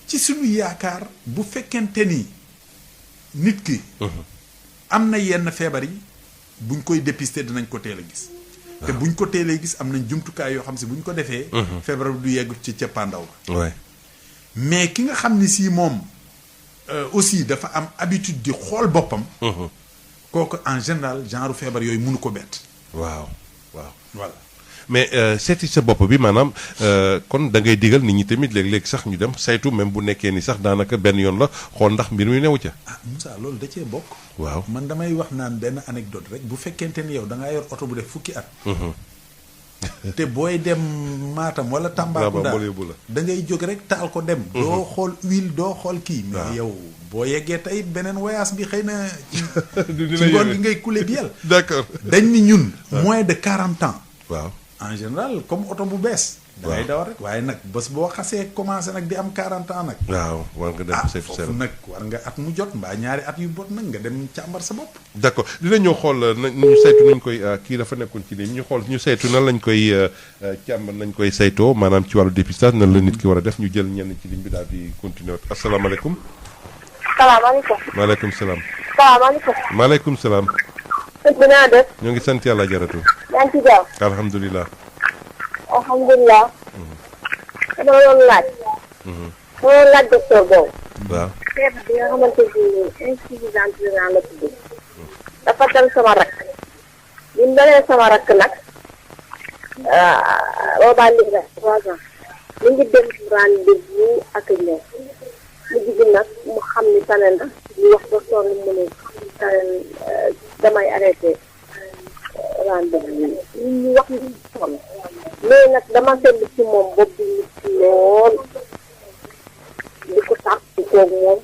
ci suñu yaakaar bu fekkente ni nit ki. am na yenn feebar yi buñ koy dépister dinañ ko teel a gis. te buñ ko teelee gis am nañ jumtukaay yoo xam si buñ ko defee. feebar bi du yegg ci cappaandaw ba. mais ki nga xam ni si moom. aussi dafa am habitude di xool boppam. kooku en général genre feebar yooyu mënu ko bett. waaw waaw. voilà mais seeti sa bopp bi maanaam kon da ngay digal nit ñi tamit léeg-léeg sax ñu dem saytu même bu nekkee ni sax daanaka benn yoon la xool ndax mbir mi newu ca. ah Moussa loolu da cee bokk. waaw man damay wax naan benn anecdote rek bu fekkente ni yow da ngaa yor oto bu def fukki at. te booy dem Matam wala Tambacounda da ngay jóg rek taal ko dem. doo xool huile doo xool kii. mais yow boo yeggee tey beneen voyage bi xëy na. ci ngoon gi ngay couler biel. d'accord dañ ni ñun. moins de 40 ans. waaw en général comme oto bu bees. da ngay dawal rek waaye nag bés boo xasee commencé nag di am 40 ans nag. waaw war nga dem saytu foofu nag war nga at mu jot mbaa ñaari at yu bot nag nga dem càmbar sa bopp. d'accord dina ñëw xool ñu saytu nañ koy kii dafa nekkoon ci ligne ñu xool ñu saytu nan lañ koy càmbar nañ koy saytoo maanaam ci wàllu dépistage nan la nit ki war a def ñu jël ñenn ci ligne bi daal di continuer asalaamaaleykum. salaamaaleykum. maaleykum salaam. salaamaaleykum. maaleykum salaam. sëñ bi naa def. ñoo ngi sant yàlla jaratu. yaa ngi ci jàmm. alhamdulilah. alhamdulilah. dama doon laaj. dama doon laaj docteur boobu. waaw. feebar bi nga xamante ni insuffisance rénale la tudd. dafa dal sama rakk. bi mu dalee sama rakk nag. boobaa léegi nag 3 ans. mi ngi dem rendez-vous ak ñoom. mujj bi nag mu xam ni tane na ñu wax ba sonn mu ne tane damay arrêté rendez-vous yi ñu wax ni sonn mais nag dama seetlu ci moom bopp bi nit lool di ko tax ci koogu moom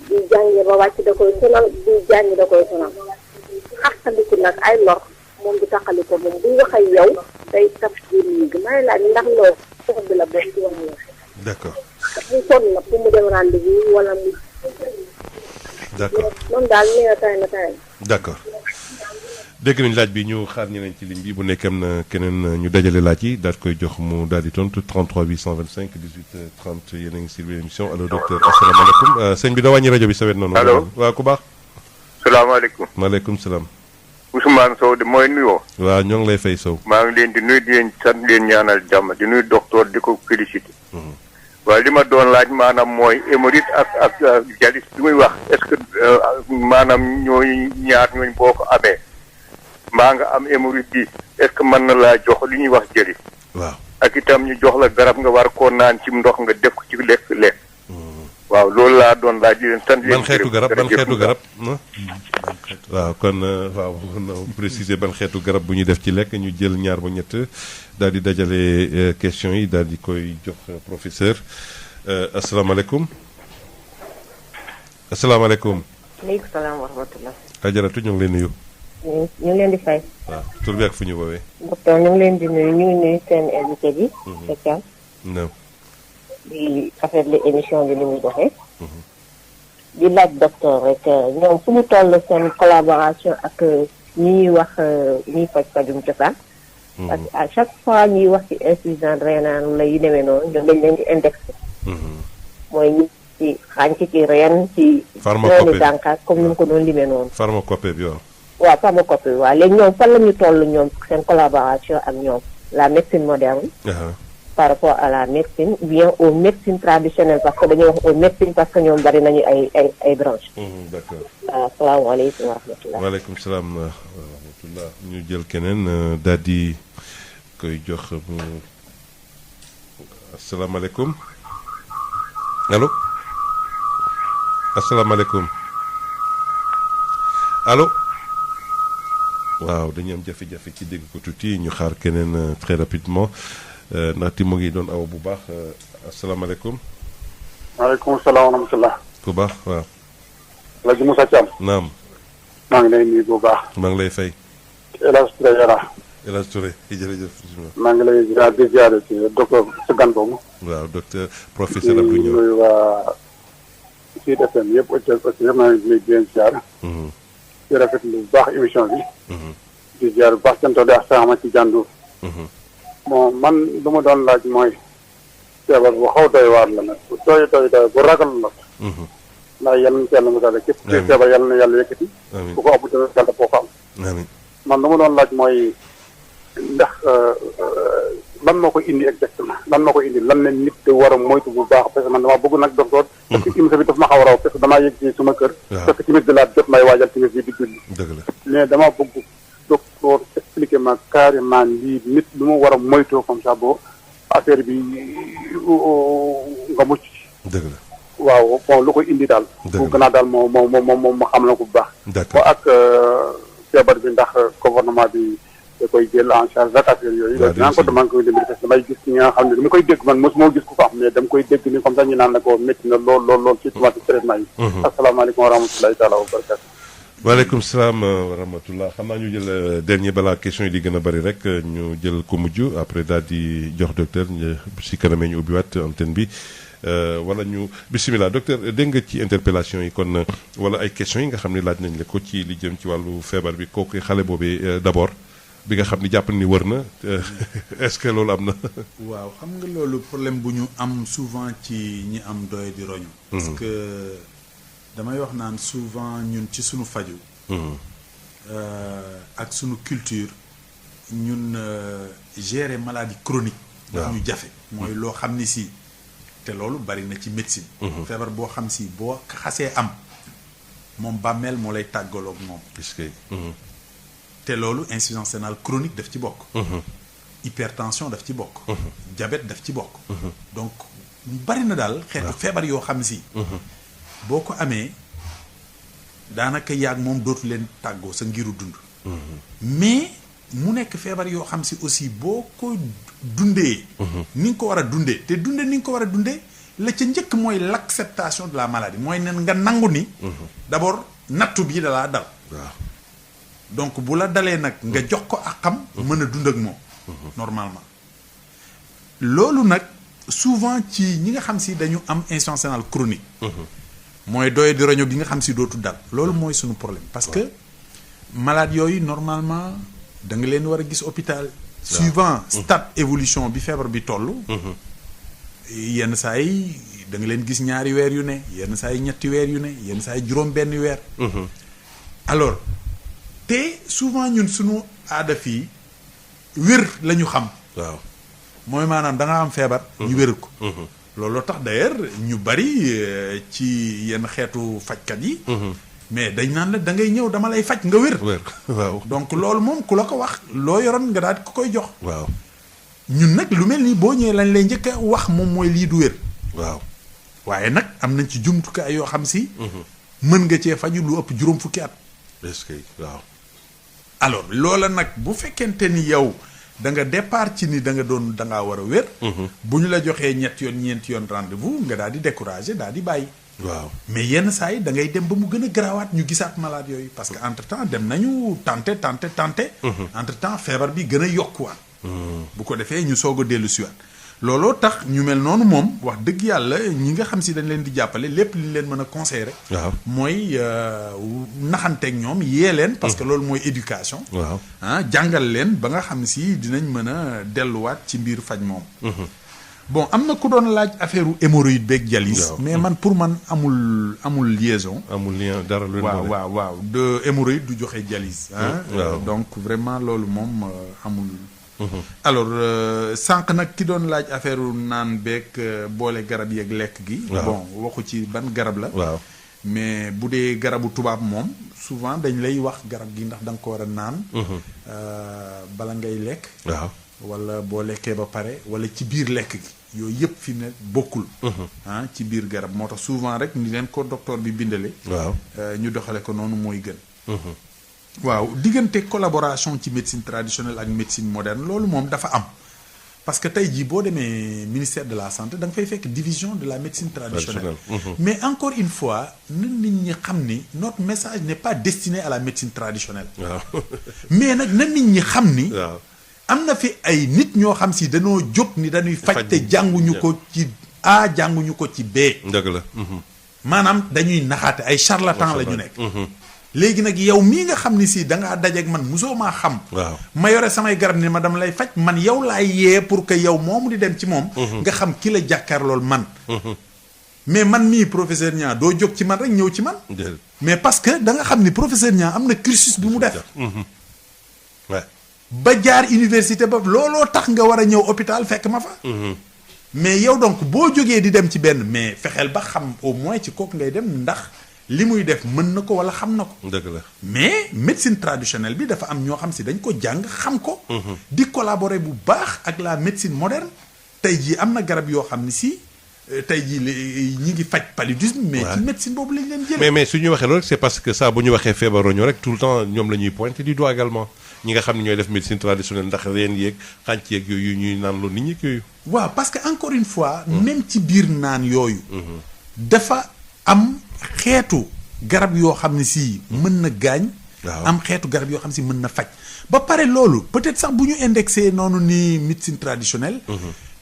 di jàngi ba wàcc da koy sonal di jàngi da koy sonal xaxaliku nag ay lor moom di taxali ko moom buy wax ak yow day tab biir ñi may laaj ndax loolu sox bi la bokk ci wax yow. d'accord. muy sonn nag pour mu dem rendez-vous wala mu. d'accord moom daal nee na tane na tane. d'accord dégg nañu laaj bi ñu xaar ñeneen ci ligne bi bu nekkee am na keneen ñu dajale laaj yi daal koy jox mu daal di tontu 33 825 18 30 yéen a ngi si biir émission allo docteur asalaamaaleykum sëñ bi da wàññi rajo bi sa wet noonu. allo waaw ku baax. salaamaaleykum. maaleykum salaam. Ousmane Sow de mooy nuyoo. waaw ñoo ngi lay fay Sow. maa ngi leen di nuyu di leen sant leen ñaanal jàmm di nuyu docteur di ko félicité. waaye li ma doon laaj maanaam mooy hémorroïde ak dialyse bi muy wax est-ce que maanaam ñooy ñaar ñooñ boo ko amee maa nga am hémorroïde bi est-ce que mën na laa jox li ñuy wax dialyse. waaw ak itam ñu jox la garab nga war koo naan ci ndox nga def ko ci lekk. waaw loolu laa doon laaj di leen sant. ban xeetu garab waaw kon waaw na préciser ban xeetu garab bu ñu def ci lekk ñu jël ñaar ba ñett daal di dajale question yi daal di koy jox professeur asalaamaaleykum. asalaamaaleykum. maaleykum salaam wa rahmatulah. ajaratu ñu ngi leen nuyu. ñu ngi leen di fay. waaw tur bi ak fu ñu woowee. docteur ñu ngi leen di nuyu ñu ngi nuyu seen invité bi. Fekal. non. di rafetlu émission bi li muy doxee. di laaj docteur rek ñoom fu mu toll seen collaboration ak ñi ñuy wax ñuy faj pajum cosaan. parce que à chaque fois ñuy wax ci insuffisance rénale la yu demee noonu ñoom dañ leen di indexé. mooy ñi ci xaañ ci reen ci. pharmacopée dànkaat comme ni mu ko doon limee noonu. pharmacopée bi waaw. waaw pharmacopée bi waaw léegi ñoom fan la ñu toll ñoom seen collaboration ak ñoom la médecine moderne. par rapport à la médecine ou bien aux médecines traditionnelles parce que dañuy wax aux médecines parce que ñoom bari nañu ay branches. d'accord. asalaamaaleykum wa rahmatulah. waaleykum salaam wa rahmatulah ñu jël keneen daal di koy jox mu asalaamaaleykum allo asalaamaaleykum allo waaw dañuy am jafe-jafe ci dégg ko tuuti ñu xaar keneen très rapidement. ndaxte mu ngi doon aw bu baax asalaamaaleykum. maaleykum salaam wa rahmatulah. ku baax waaw. El Hadj Moussa Thiam. naam. maa ngi lay nuyu bu baax. maa ngi lay fay. El Hadj Touré Yara. El Hadj Touré jërëjëf. maa ngi lay ziare ci docteur sa gan boobu. waaw docteur professeur Abdou Niang. di nuyu waa Sud FM yëpp aussi yëpp maa ngi lay di leen ziar. di rafetlu bu baax émission bi. di ziar bu baax cantoo di asalaama ci jàndu. bon man lu ma doon laaj mooy feebar bu xaw doy waar la nag bu doy bu ragal la. ndax yal na ci yàlla mu daal képp ci feebar yal na yàlla yëkkati. bu ko ëpp tamit yàlla boo ko am. man lu ma doon laaj mooy ndax lan moo ko indi exactement lan moo ko indi lan la nit di war a moytu bu baax parce que man damaa bëgg nag docteur. parce que émission bi daf ma xaw a raw parce que damaa yëg ci suma kër. parce que tamit de la jot may waajal tamit bi di julli. dëgg la mais damaa bëgg. docteur expliqué ma carrément lii nit lu ma war a moytoo comme ça boo affaire bi nga mucc. dëgg la waaw bon lu koy indi daal. bu gannaaw daal moo xam na ko bu baax. d'accord ak feebar bi ndax gouvernement bi da koy jël en charge ak affaire yooyu. waaw dinaa ko demande koy demee parce que damay gis ñi nga xam ne dama koy dégg man mosuma gis ku ko am mais dama koy dégg ni comme ça ñu naan la ko métti na lool ci tubaab traitement yi. asalaamaaleykum wa rahmatulahi taala wa barakatu. waaleykum salaam wa rahmatullah xam naa ñu jël dernier balaa question yi di gën a bëri rek ñu jël ko mujj après daal di jox docteur si kanamee ñu ubbiwaat antenne bi wala ñu bisimilah docteur dégg nga ci interpellation yi kon wala ay questions yi nga xam ne laaj nañ la ko ci li jëm ci wàllu feebar bi kooku xale boobee d'abord bi nga xam ni jàpp ni wër na est-ce que loolu am na. waaw xam nga loolu problème bu ñu am souvent ci ñi am doye di roño parce que damay wax naan souvent ñun ci sunu faju ak sunu culture ñun gérer maladie chronique daf ñu jafe mooy loo xam ni si te loolu bari na ci médecine feebar boo xam si boo xasee am moom bàmmeel moo lay tàggaloog moom te loolu insuffisance rénale chronique daf ci bokk hypertension daf ci bokk diabète daf ci bokk donc bari na daal xeetu feebar yoo xam si boo ko amee daanaka yaag moom dootu leen tàggoo sa ngiru dund mais mu nekk feebar yoo xam si aussi boo ko dundee ni nga ko war a dundee te dundee ni nga ko war a dundee la ca njëkk mooy l'acceptation de la maladie mooy nen nga nangu ni d'abord nattu bii da laa dal waaw donc bu la dalee nag nga jox ko ak xam mën a dund ak moom normalement loolu nag souvent ci ñi nga xam si dañu am insuffisance rénale chronique mooy doye di roño bi nga xam si dootu dal loolu mooy suñu problème parce que malade yooyu normalement da nga leen war a gis hôpital suivant stade évolution bi feebar bi toll yenn saa yi da nga leen gis ñaari weer yu ne yenn saa yi ñetti weer yu ne yenn saa yi juróom benn weer alors te souvent ñun suñu aada fii wér la ñu xam waaw mooy maanaam da nga am feebar ñu wéral ko looloo tax d'ailleurs ñu bari ci yenn xeetu fajkat yi mais dañ naan la da ngay ñëw dama lay faj nga wér waaw donc loolu moom ku la ko wax loo yoroon nga daal ko koy jox waaw ñun nag lu mel nii boo ñëwee lañ lay njëkk a wax moom mooy lii du wér waaw waaye nag am nañ ci jumtukaay yoo xam si mën nga cee faju lu ëpp juróom fukki at est-ce que waaw alors loola nag bu fekkente ni yow da nga départ ci ni da ngaa war a wér bu ñu la joxee ñeenti yoon rendez-vous nga daal di décourager daal di bàyyi waaw mais yenn saa yi da ngay dem ba mu gën a garaawaat ñu gisaat malade yooyu parce que entre temps dem nañu tenter entre temps feebar bi gën a yokkuwaat bu ko defee ñu soog a dellu siwaat looloo tax ñu mel noonu moom wax dëgg yàlla ñi nga xam si dañ leen di jàppale lépp li ñu leen mën a conseiller rek waaw mooy naxanteeg ñoom yee leen parce que loolu mooy éducation waaw jàngal leen ba nga xam si dinañ mën a delluwaat ci mbir faj moom bon am na ku doon laaj affaire u hémorroïde beeg dialyse mais man pour man amul liaison amul lien dara lu waaw de hémorroïde du joxe dialyse donc vraiment loolu moom amul alors sànq nag ki doon laaj affaire u naan beeg boole garab yeeg lekk gi bon waxu ci ban garab la waaw mais bu dee garabu tubaab moom souvent dañ lay wax garab gi ndax da nga ko war a naan bala ngay lekk waaw wala boo lekkee ba pare wala ci biir lekk gi yooyu yëpp fi ne bokkul ci biir garab moo tax souvent rek ni leen ko docteur bi bindale waaw ñu doxale ko noonu mooy gën waaw diggante collaboration ci médecine traditionnelle ak médecine moderne loolu moom dafa am parce que tey jii boo demee ministère de la santé da nga fay fekk division de la médecine traditionnelle mais encore une fois na nit ñi xam ni notre message n'est pas destiné à la médecine traditionnelle mais nag na nit ñi xam ni am na fi ay nit ñoo xam si dañoo jóg ni dañuy faj te jànguñu ko ci A jànguñu ko ci B dëgg la maanaam dañuy naxaate ay charlatan la ñu nekk léegi nag yow mii nga xam ni si da ngaa dajeeg man mosoo maa xam ma yore samay garab ni ma dama lay faj man yow laay yee pour que yow moomu di dem ci moom nga xam ki la jàkkaarlool man mais man mii professeur Niang doo jóg ci man rek ñëw ci man mais parce que da nga xam ni professeur Niang am na cursus bi mu def ba jaar université ba looloo tax nga war a ñëw hôpital fekk ma fa mais yow donc boo jógee di dem ci benn mais fexeel ba xam au moins ci kooku ngay dem ndax li muy def mën na ko wala xam na ko dëgg la mais médecine traditionnelle bi dafa am ñoo xam si dañ ko jàng xam ko di collaborer bu baax ak la médecine moderne tey jii am na garab yoo xam ne si tey jii ñi ngi faj paludisme mais ci médecine boobu lañ leen jëlee mais su ñu waxee loolu c'est parce que ça bu ñu waxee feebar roño rek tout le temps ñoom la ñuy pointer du doigt également ñi nga xam ne ñooy def médecine traditionnelle ndax reen yeeg xànc yeeg yooyu ñuy naan loolu nit ñi yooyu waaw parce que encore une fois même ci biir naan yooyu dafa am xeetu garab yoo xam ne si mën na gaañ am xeetu garab yoo xam si mën na faj ba pare loolu peut-être sax bu ñu indexé noonu ni médecine traditionnelle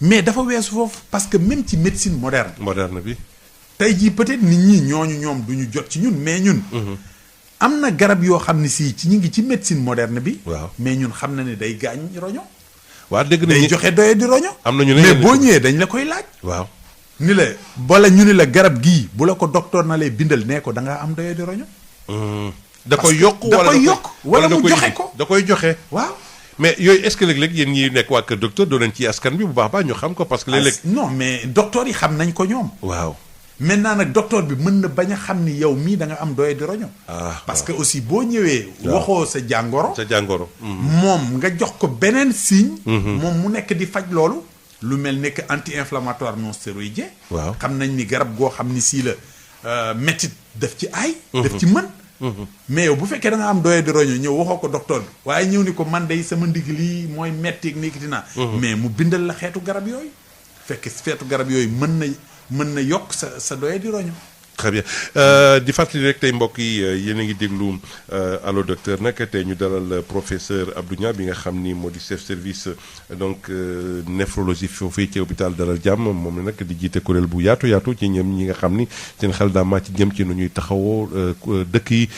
mais dafa weesu foofu parce que même ci médecine moderne bi tey jii peut-être nit ñi ñoom du ñu jot ci ñun mais ñun am na garab yoo xam ne si ci ñu ngi ci médecine moderne bi mais ñun xam na ne day gaañ roño waaw dégg nañu day joxe doye di roño am nañu mais boo ñëwee dañ la koy laaj waaw ni la wala ñu ni la garab gii bu la ko docteur na lay bindal nee ko da ngaa am doyee di roño. da koy yokk da koy yokk wala mu joxe ko da koy joxe. waaw. mais yooyu est-ce que léeg-léeg yéen ñi nekk waa kër docteur doo leen ci askan bi bu baax ñu xam ko parce que léeg-léeg. non mais docteur yi xam nañ ko ñoom. waaw. maintenant nag docteur bi mën na bañ a xam ni yow mii da nga am doye di roño. parce que aussi boo ñëwee. waxoo sa jàngoro. moom nga jox ko beneen signe. moom mu nekk di faj loolu. lu mel ne que anti-inflammatoire non stéroïdien. waaw xam nañ ni garab goo xam ni sii la métit daf ci aay. daf ci mën. mais yow bu fekkee da nga am doye di roño ñëw waxoo ko docteur bi waaye ñëw ni ko man day sama ndig lii mooy metti ak nikkiti naa. mais mu bindal la xeetu garab yooyu. fekk xeetu garab yooyu mën na yokk sa doye di roño. très bien di fàttali rek tey mbokk yi yéen a ngi déglu allo docteur nag tey ñu dalal professeur Abdou Niang bi nga xam ni moo di chef service donc néphrologie foofii ci hôpital Dalal Jàmm moom la nag di jiite kuréel bu yaatu ci ñi nga xam ni seen xel daa màcc jëm ci nu ñuy taxawoo dëkk yi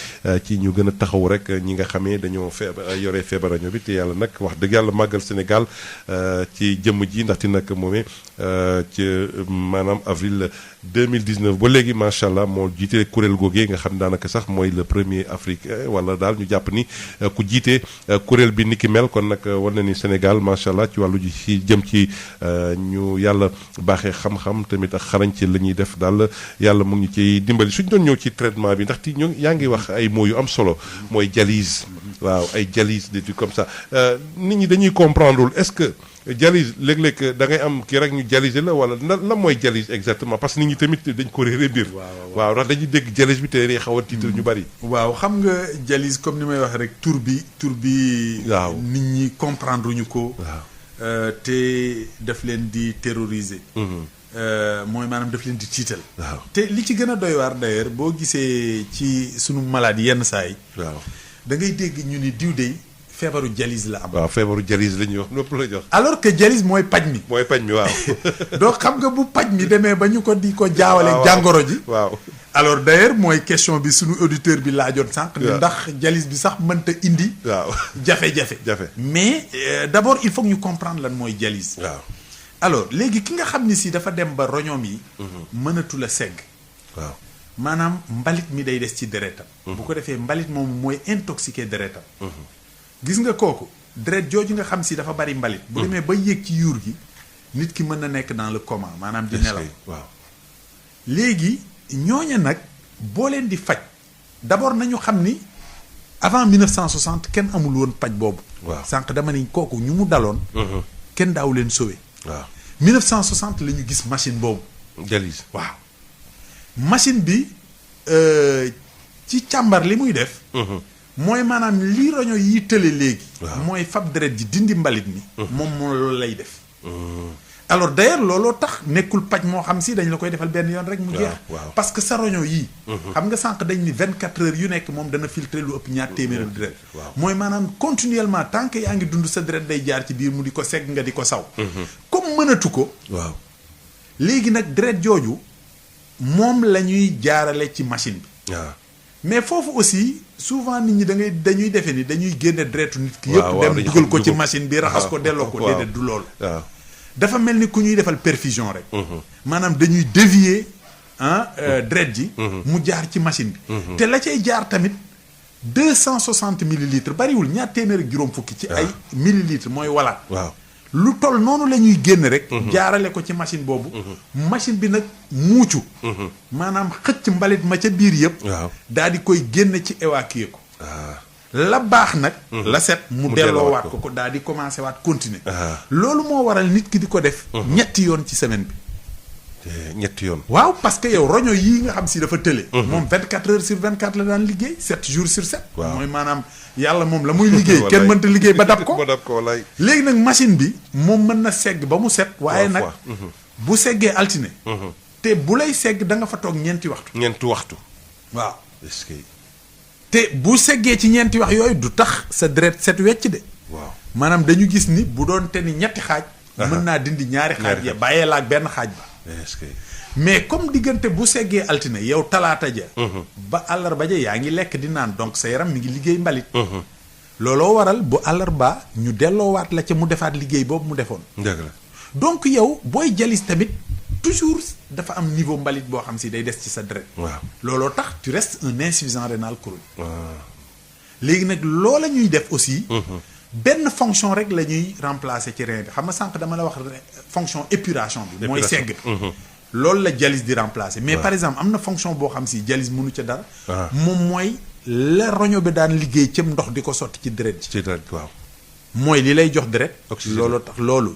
ci ñu gën a taxaw rek ñi nga xamee dañoo yore feebar rajo bi te yàlla nag wax dëgg yàlla màggal Sénégal ci jëmm ji ndaxte nag moomee ci maanaam avril 2019 ba léegi macha allah moo jiite kuréel googee nga xam daanaka sax mooy le premier africain wala daal ñu jàpp ni ku jiite kuréel bi ni ki mel kon nag war na ni Sénégal macha allah ci wàllu ji ci jëm ci ñu yàlla baaxee xam-xam tamit ak xarañ ci la ñuy def daal yàlla mu ngi ciy dimbali suñ doon ñëw ci traitement bi ndaxte ñoo yaa ngi wax ay mots yu am solo mooy dialyse waaw ay dialyse des trucs comme ça nit ñi dañuy comprendre est-ce que dialyse léeg-léeg da ngay am kii rek ñu dialyser la wala lan mooy dialyse exactement parce que nit ñi tamit dañ ko réeré mbir. waaw ndax dañuy dégg dialyse bi te day xaw a tiital ñu bari. waaw xam nga dialyse comme ni may wax rek tur bi. waaw nit ñi comprendre ñu ko. te daf leen di terroriser. mooy maanaam daf leen di tiital. waaw te li ci gën a doy waar d'ailleurs boo gisee ci sunu maladie yenn saa yi. waaw da ngay dégg ñu ni diw de feebaru dialyse la am. waaw feebaru dialyse la ñuy wax lépp la jox. alors que dialyse mooy paj mi. mooy paj mi waaw. donc xam nga bu paj mi demee ba ñu ko di ko jaawale jàngoro ji. waaw alors d'ailleurs mooy question bi sunu auditeur bi laajoon sànq. ni ndax dialyse bi sax mënta indi. waaw jafe-jafe. mais d'abord il faut que ñu comprendre lan mooy dialyse. waaw alors léegi ki nga xam ni si dafa dem ba roñoom yi. mënatu la segg. waaw maanaam mbalit mi day des ci deretam. bu ko defee mbalit moom mooy intoxiqué deretam. gis nga kooku deret jooju nga xam si dafa bari mbalit. bu demee ba yéeg ci yuur gi nit ki mën na nekk dans le coma maanaam di nelaw. waaw léegi ñooña nag boo leen di faj d'abord nañu xam ni avant 1960 kenn amul woon paj boobu. waaw sànq dama ni kooku ñu mu daloon. kenn daaw leen sauvé. waaw 1960 la ñu gis machine boobu. dialyse waaw machine bi ci càmbar li muy def. mooy maanaam lii roño yi tële léegi. mooy fab deret ji dindi mbalit mi. moom moo loolu lay def. alors d'ailleurs looloo tax nekkul paj moo xam si dañ la koy defal benn yoon rek mu jeex. parce que sa roño yii. xam nga sànq dañ ni 24 heures yu nekk moom dana filtrer lu ëpp ñaar téeméeri deret. mooy maanaam continuellement tant que yaa ngi dund sa deret day jaar ci biir mu di ko segg nga di ko saw. comme mënatu ko. waaw léegi nag deret jooju moom la ñuy jaarale ci machine bi. waaw mais foofu aussi souvent nit ñi dañuy defe ni dañuy génne deretu nit ki yëpp dem dugal ko ci machine bi raxas ko delloo ko déedéet du loolu. dafa mel ni ku ñuy defal perfusion rek. maanaam dañuy dévier deret ji. mu jaar ci machine bi. te la cay jaar tamit 260 millilitres bariwul ñaar téeméer ak juróom fukki. ci ay millilitres mooy walaat. waaw lu toll noonu la ñuy génn rek. jaarale ko ci machine boobu. machine bi nag muucu. maanaam xëcc mbalit ma ca biir yëpp. daal di koy génn ci évacuer ko. la baax nag. la set mu delloowaat ko daal di commencer waat continuer. loolu moo waral nit ki di ko def. ñetti yoon ci semaine bi. ñetti yoon. waaw parce que yow roño yii nga xam si dafa tële. moom 24 heures sur 24 la daan liggéey 7 jours sur 7. mooy maanaam yàlla moom la muy liggéey. kenn mënta liggéey ba dab ko. léegi nag machine bi moom mën na segg ba mu set. waaye nag bu seggee altine. te bu lay segg da nga fa toog ñeenti waxtu. ñeenti waxtu. waaw. est-ce que. te bu seggee ci ñeenti wax yooyu du tax sa deret set wecc de. waaw maanaam dañu gis ni bu doon te ni ñetti xaaj. mën naa dindi ñaari xaaj ya bàyyee la ak benn xaaj ba. est-ce que. mais comme diggante bu seggee altine yow talaata ja. ba àllarba ja yaa ngi lekk di naan donc sa yaram mi ngi liggéey mbalit. looloo waral bu àllarba ñu delloowaat la ca mu defaat liggéey boobu mu defoon. dëgg la donc yow booy jalis tamit toujours dafa am niveau mbalit boo xam si day des ci sa deret. waaw looloo tax tu restes un insuffisant rénal chronique. léegi nag loola ñuy def aussi. benn fonction rek la ñuy remplacer ci rein bi xam nga sànq dama la wax fonction épuration bi. mooy segg bi. loolu la dialyse di remplacer. mais par exemple am na fonction boo xam si dialyse mënu ca dara. moom mooy la roño bi daan liggéey cëm ndox di ko sotti ci deret ji. ci deret waaw. mooy li lay jox deret. oxygène loolu tax loolu.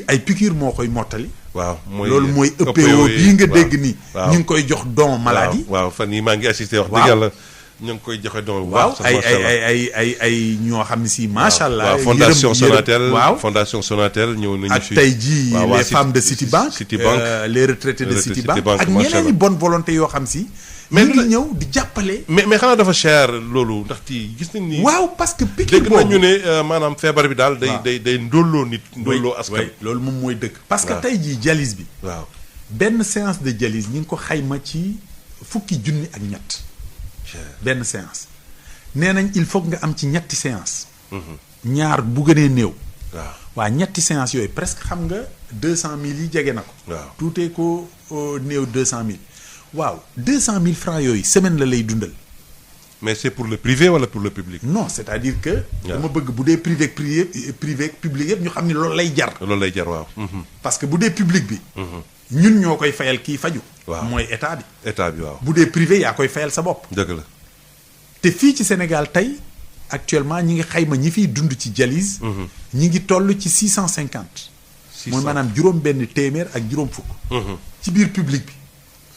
ay piqûre moo koy mottali. waaw loolu mooy EPO bii nga dégg nii. ñu ngi koy jox don maladie. waaw fan yii maa ngi assisté wax dëgg yàlla. ñu ngi koy joxe don bu baax. ay ñoo xam ne si macha allah. waaw fondation Sonatel fondation Sonatel ñëw nañu ak tey jii les femmes de Citibank. les retraités de Citibank ak ñeneen ñi bonne volonté yoo xam si. mais ñu ngi ñëw di jàppale. mais xanaa dafa cher loolu ndaxte gis nañ ni. waaw parce que piqûre boobu dégg nañu ne maanaam feebar bi daal. day ndóolloo nit. ndóolloo askan. loolu moom mooy dëgg. parce que tey jii dialyse bi. waaw benn séance de dialyse ñu ngi ko xayma ci fukki junni ak ñett. benn séance nee nañ il faut nga am ci ñetti séance. ñaar bu gënee néew. waa ñetti séance yooyu presque xam nga 200000 yi jege na ko. waaw tuutee ko néew 200000. waaw 200000 francs yooyu semaine la lay dundal. mais c'est pour le privé wala pour le public. non c'est-à-dire que. dama bëgg bu dee privé public yëpp ñu xam ni loolu lay jar. loolu lay jar waaw. parce que bu dee public bi. ñun ñoo koy fayal kii faju. waaw mooy état bi. état bi waaw. bu dee privé yaa koy fayal sa bopp. dëgg la. te fii ci Sénégal tey actuellement ñi ngi xayma ñi fiy dund ci dialyse. ñi ngi toll ci 650. mooy maanaam juróom benn téeméer ak juróom fukk. ci biir public bi.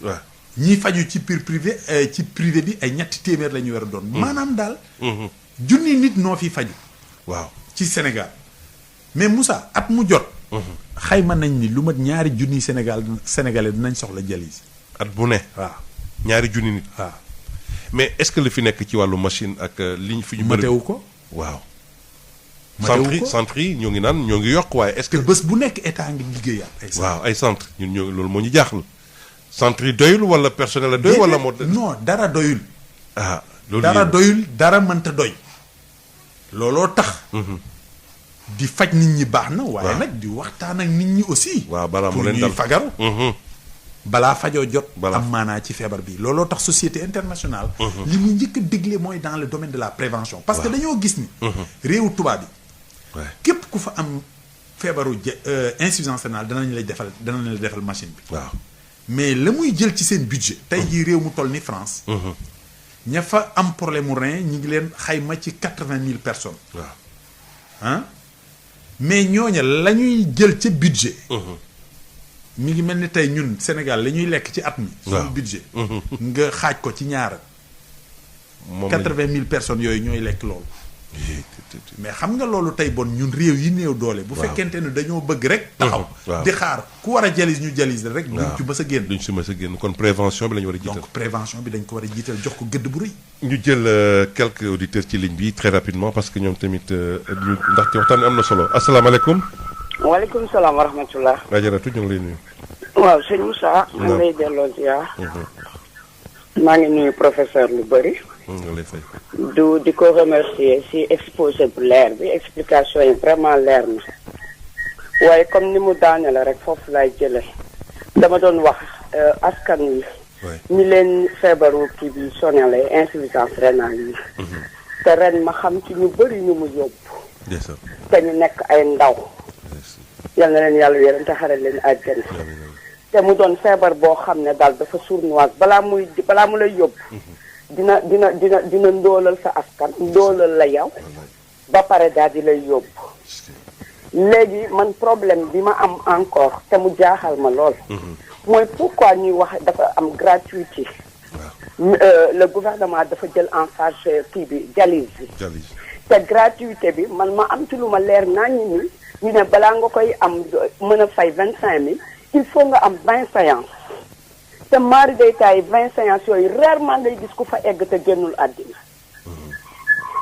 waaw ñiy faju ci privé bi ay ñetti téeméer la ñu war a doon. maanaam daal. junni nit noo fi faju. waaw ci Sénégal mais Moussa at mu jot. xayma nañ ni lu mat ñaari junni sénégalais dinañ soxla dialyse. at bu ne. waaw ñaari junni nit. waaw mais est-ce que li fi nekk ci wàllu machine ak liñ fi ñu. matewu ko. waaw. matewu ko centre yi ñoo ngi naan ñoo ngi yokk waaye est-ce que. bés bu nekk état ngi liggéeyaat ay centre. waaw ay centre ñun ñoo loolu moo ñu jaaxal. centre yi doyul wala personnel la doy wala moo. non dara doyul. loolu dara doyul dara mënta doy. looloo tax. di faj nit ñi baax na. waaye nag di waxtaan ak nit ñi aussi. waaw balaa mu pour leen ñuy dal fagaru. balaa fajoo jot. balaa am maanaa ci feebar bi looloo tax société internationale. li mu njëkk a dégle mooy dans le domaine de la prévention. parce que dañoo gis ni. réewu tubaab bi. képp ku fa am feebaru insuffisance rénale danañ la defal machine bi. waaw mais la muy jël ci seen budget. tey jii réew mu toll ni France. ña fa am problème mu rein ñu ngi leen xayma ci 80 000 personnes. waaw mais ñooña la ñuy jël ca budget. mi ngi mel ni tey ñun Sénégal la ñuy lekk ci at mi. suñu budget. nga xaaj ko ci ñaar. moom 80 000 personnes yooyu ñooy lekk loolu. mais xam nga loolu tey bon ñun réew yi néew doole. bu fekkente ne dañoo bëgg rek. taxaw di xaar ku war a dialyse ñu dialyse rek. duñ ci mës a génn. duñ ci mës a génn kon prévention bi la ñu war a jiital. donc prévention bi dañ ko war a jiital jox ko gëdd bu rëy. ñu jël quelques auditeurs ci ligne bi très rapidement parce que ñoom tamit ndaxte waxtaan bi am na solo asalaamaaleykum. waaleykum salaam wa rahmatullah. Rajaratu ñu ngi lay nuyu. waaw sëñ Moussa. maa ngi lay delloo ziar. maa ngi nuyu professeur lu bëri. nga lay fay. di ko remercier si exposé bu leer bi explication yi vraiment leer na. waaye comme ni mu daane la rek foofu laay jëlee. dama doon wax askan wi. ñi leen feebaru kii bi sonale insuffisance rénale yi. te ren ma xam ci ñu bëri ñu mu yóbbu. te ñu nekk ay ndaw. yal na leen yàlla yërëm te xaral leen àjjana. te mu doon feebar boo xam ne daal dafa sournoise balaa mu lay yóbbu. dina ndóolal sa askan ndóolal la yow. ba pare daal di lay yóbbu. léegi man problème bi ma am encore te mu jaaxal ma lool. mooy pourquoi ñuy wax dafa am gratuité. le gouvernement dafa jël en charge kii bi dialyse bi. te gratuité bi man ma am ci lu ma leer nañu ni ñu ne balaa nga koy am mën a fay 25000 il faut nga am 20 séances. te mari day taay 20 séances yooyu rarement ngay gis ku fa egg te génnul àddina.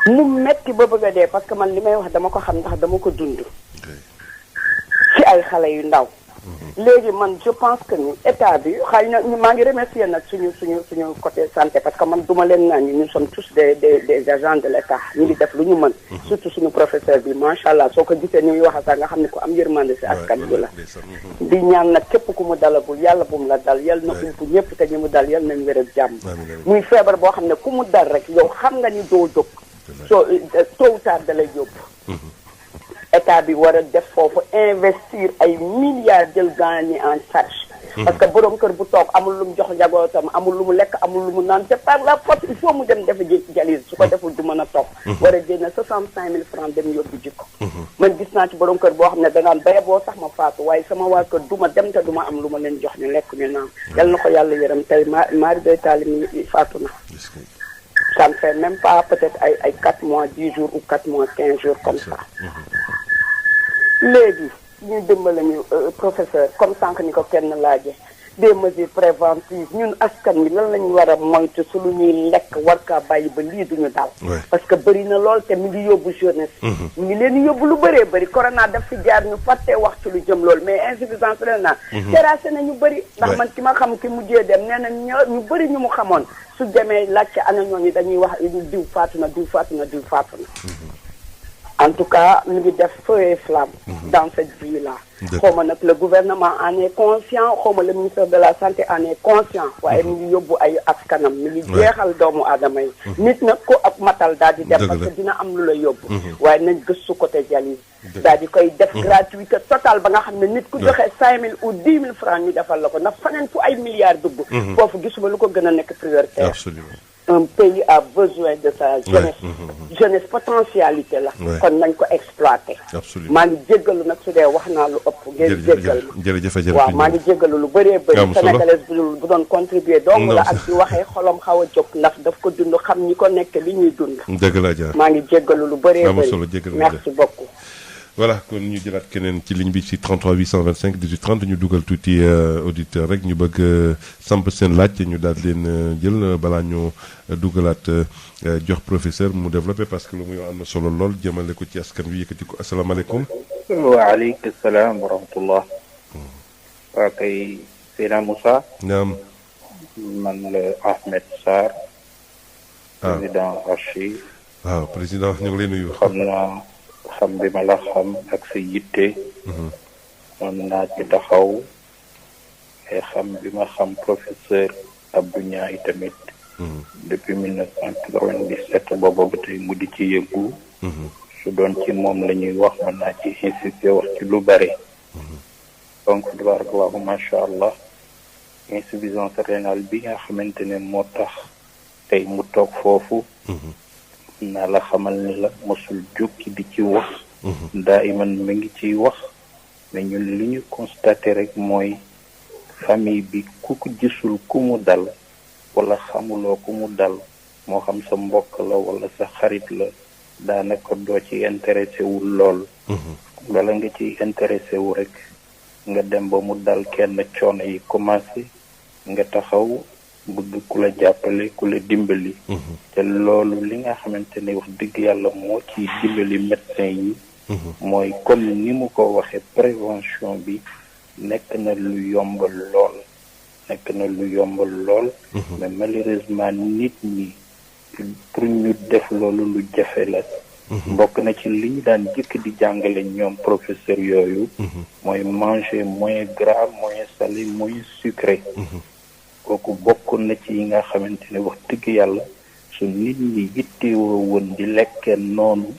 mu metti ba bëgg a dee parce que man li may wax dama ko xam ndax dama ko dund. ci ay xale yu ndaw. léegi man je pense que ni état bi xëy na maa ngi remercier nag suñu côté santé parce que man duma leen naan ñu sommes tous des agents de l'état ñu ngi def lu ñu mën surtout suñu professeur bi macha allah soo ko gisee ni muy wax sax nga xam ne ko am yërmande si askan bi la di ñaan nag képp ku mu dalagul yàlla bu mu la dal yàlla na ump ñëpp te ñu mu dal yàlla nañ wér ak jàmm muy feebar boo xam ne ku mu dal rek yow xam nga ni doo jóg soo tôt ou tard da lay yóbbu état bi war a def foofu investir ay milliards jël gaañ ñi en charge parce que borom kër bu toog amul lu mu jox njabootam amul lu mu lekk amul lu mu naan c'est par la force il faut mu dem defe ji dialyse su ko deful du mën a toog war a génne 65 000 francs dem yóbbu jikko man gis naa ci borom kër boo xam ne dangaan baye boo sax ma faatu waaye sama waa kër du ma dem te du ma am lu ma leen jox ñu lekk ñu naan yal na ko yàlla yërëm tey maari day taali mi faatu na ça ne fait même pas peut-être ay 4 mois 10 jours ou 4 mois 15 jours comme ça léegi ñu dimbale ñu professeur comme sànq ni ko kenn laaje des mesures préventives ñun askan wi lan lañu war a moytu su lu ñuy lekk war kaa bàyyi ba lii duñu dal parce que bëri na lool te mi ngi yóbbu jeunesse mi ngi leen yóbbu lu bëree bëri corona daf fi jaar ñu fàttee wax ci lu jëm lool mais insuffisance rénale terrassé na ñu bëri ndax man ki ma xam ki mujjee dem nee na ñu bëri ñu mu xamoon su demee laajte ana ñooñu dañuy wax diw faatu na diw faatu na diw faatu na en tout cas ñu ngi def feu et flamme dans cette vie-là xaw ma nag le gouvernement en est conscient xaw ma le ministère de la santé en est conscient waaye mi ngi yóbbu ay askanam mi ngi jeexal doomu aadama yi nit nag ko ak matal daal di dem parce que dina am lu la yóbbu waaye nañ gëstu côté dialyse daal di koy def gratuité totale ba nga xam ne nit ku joxe 5 000 ou 10 000 francs ñu defal la ko ndax faneen fu ay milliards dugg foofu gisuma lu ko gën a nekk prioritaire un pays a besoin de sa jeunesse jeunesse potentialité la kon nañ ko exploiter maa ngi jéggalu nag su dee wax naa lu ëpp ngeen jéggal ma waaw maa ngi jéggalu lu bëree bëri sénégalaise bu doon contribuer donc la ak di waxee xolom xaw a jóg ndax daf ko dund xam ñi ko nekk li ñuy dund maa ngi jéggalu lu bëree bëri merci beaucoup voilà kon ñu jëlaat keneen ci ligne bi ci 33 825 18 30 ñu dugal tuuti auditeur rek ñu bëgg samp seen laaj ñu daal leen jël balaa ñu dugalaat jox professeur mu développé parce que lu muy am na solo lool jëmale ko ci askan wi yëkkati ko asalaamaaleykum. waaleykum salaam wa rahmatullah. waa kay Seydina Moussa. naam. man la Ahmed Sarr. président Archi. waaw président ñu ngi lay nuyu. xam naa. xam bi ma la xam ak sa yitte mën naa ci taxaw ay xam bi ma xam professeur Abdou Niang tamit depuis 1997 booba ba tey mu di ci yëngu su doon ci moom la ñuy wax mën naa ci insister wax ci lu bare donc tabarakallahu macha allah insuffisance rénale bi nga xamante ne moo tax tey mu toog foofu naa la xamal ni la mosul jókki di ci wax daa iman mi ngi ciy wax mais ñun li ñu constaté rek mooy famille bi ku ko gisul ku mu dal wala xamuloo ku mu dal moo xam sa mbokk la wala sa xarit la daanaka doo ci intéressé wu lool wala nga ci intéressé wu rek nga dem ba mu dal kenn coono yi commencé nga taxaw bëgg ku la jàppale ku la dimbali te loolu li nga xamante ne wax dëgg yàlla moo ci dimbali médecin yi mooy comme ni mu ko waxee prévention bi nekk na lu yombal lool mais malheureusement nit ñi pour ñu def loolu lu jafe la bokk na ci li ñu daan jëkk di jàngale ñoom professeur yooyu mooy manger moins gras moins salé moins sucré kooku bokk na ci yi nga xamante ne wax dëgg yàlla su nit ñi yittewoo woon di lekkee noonu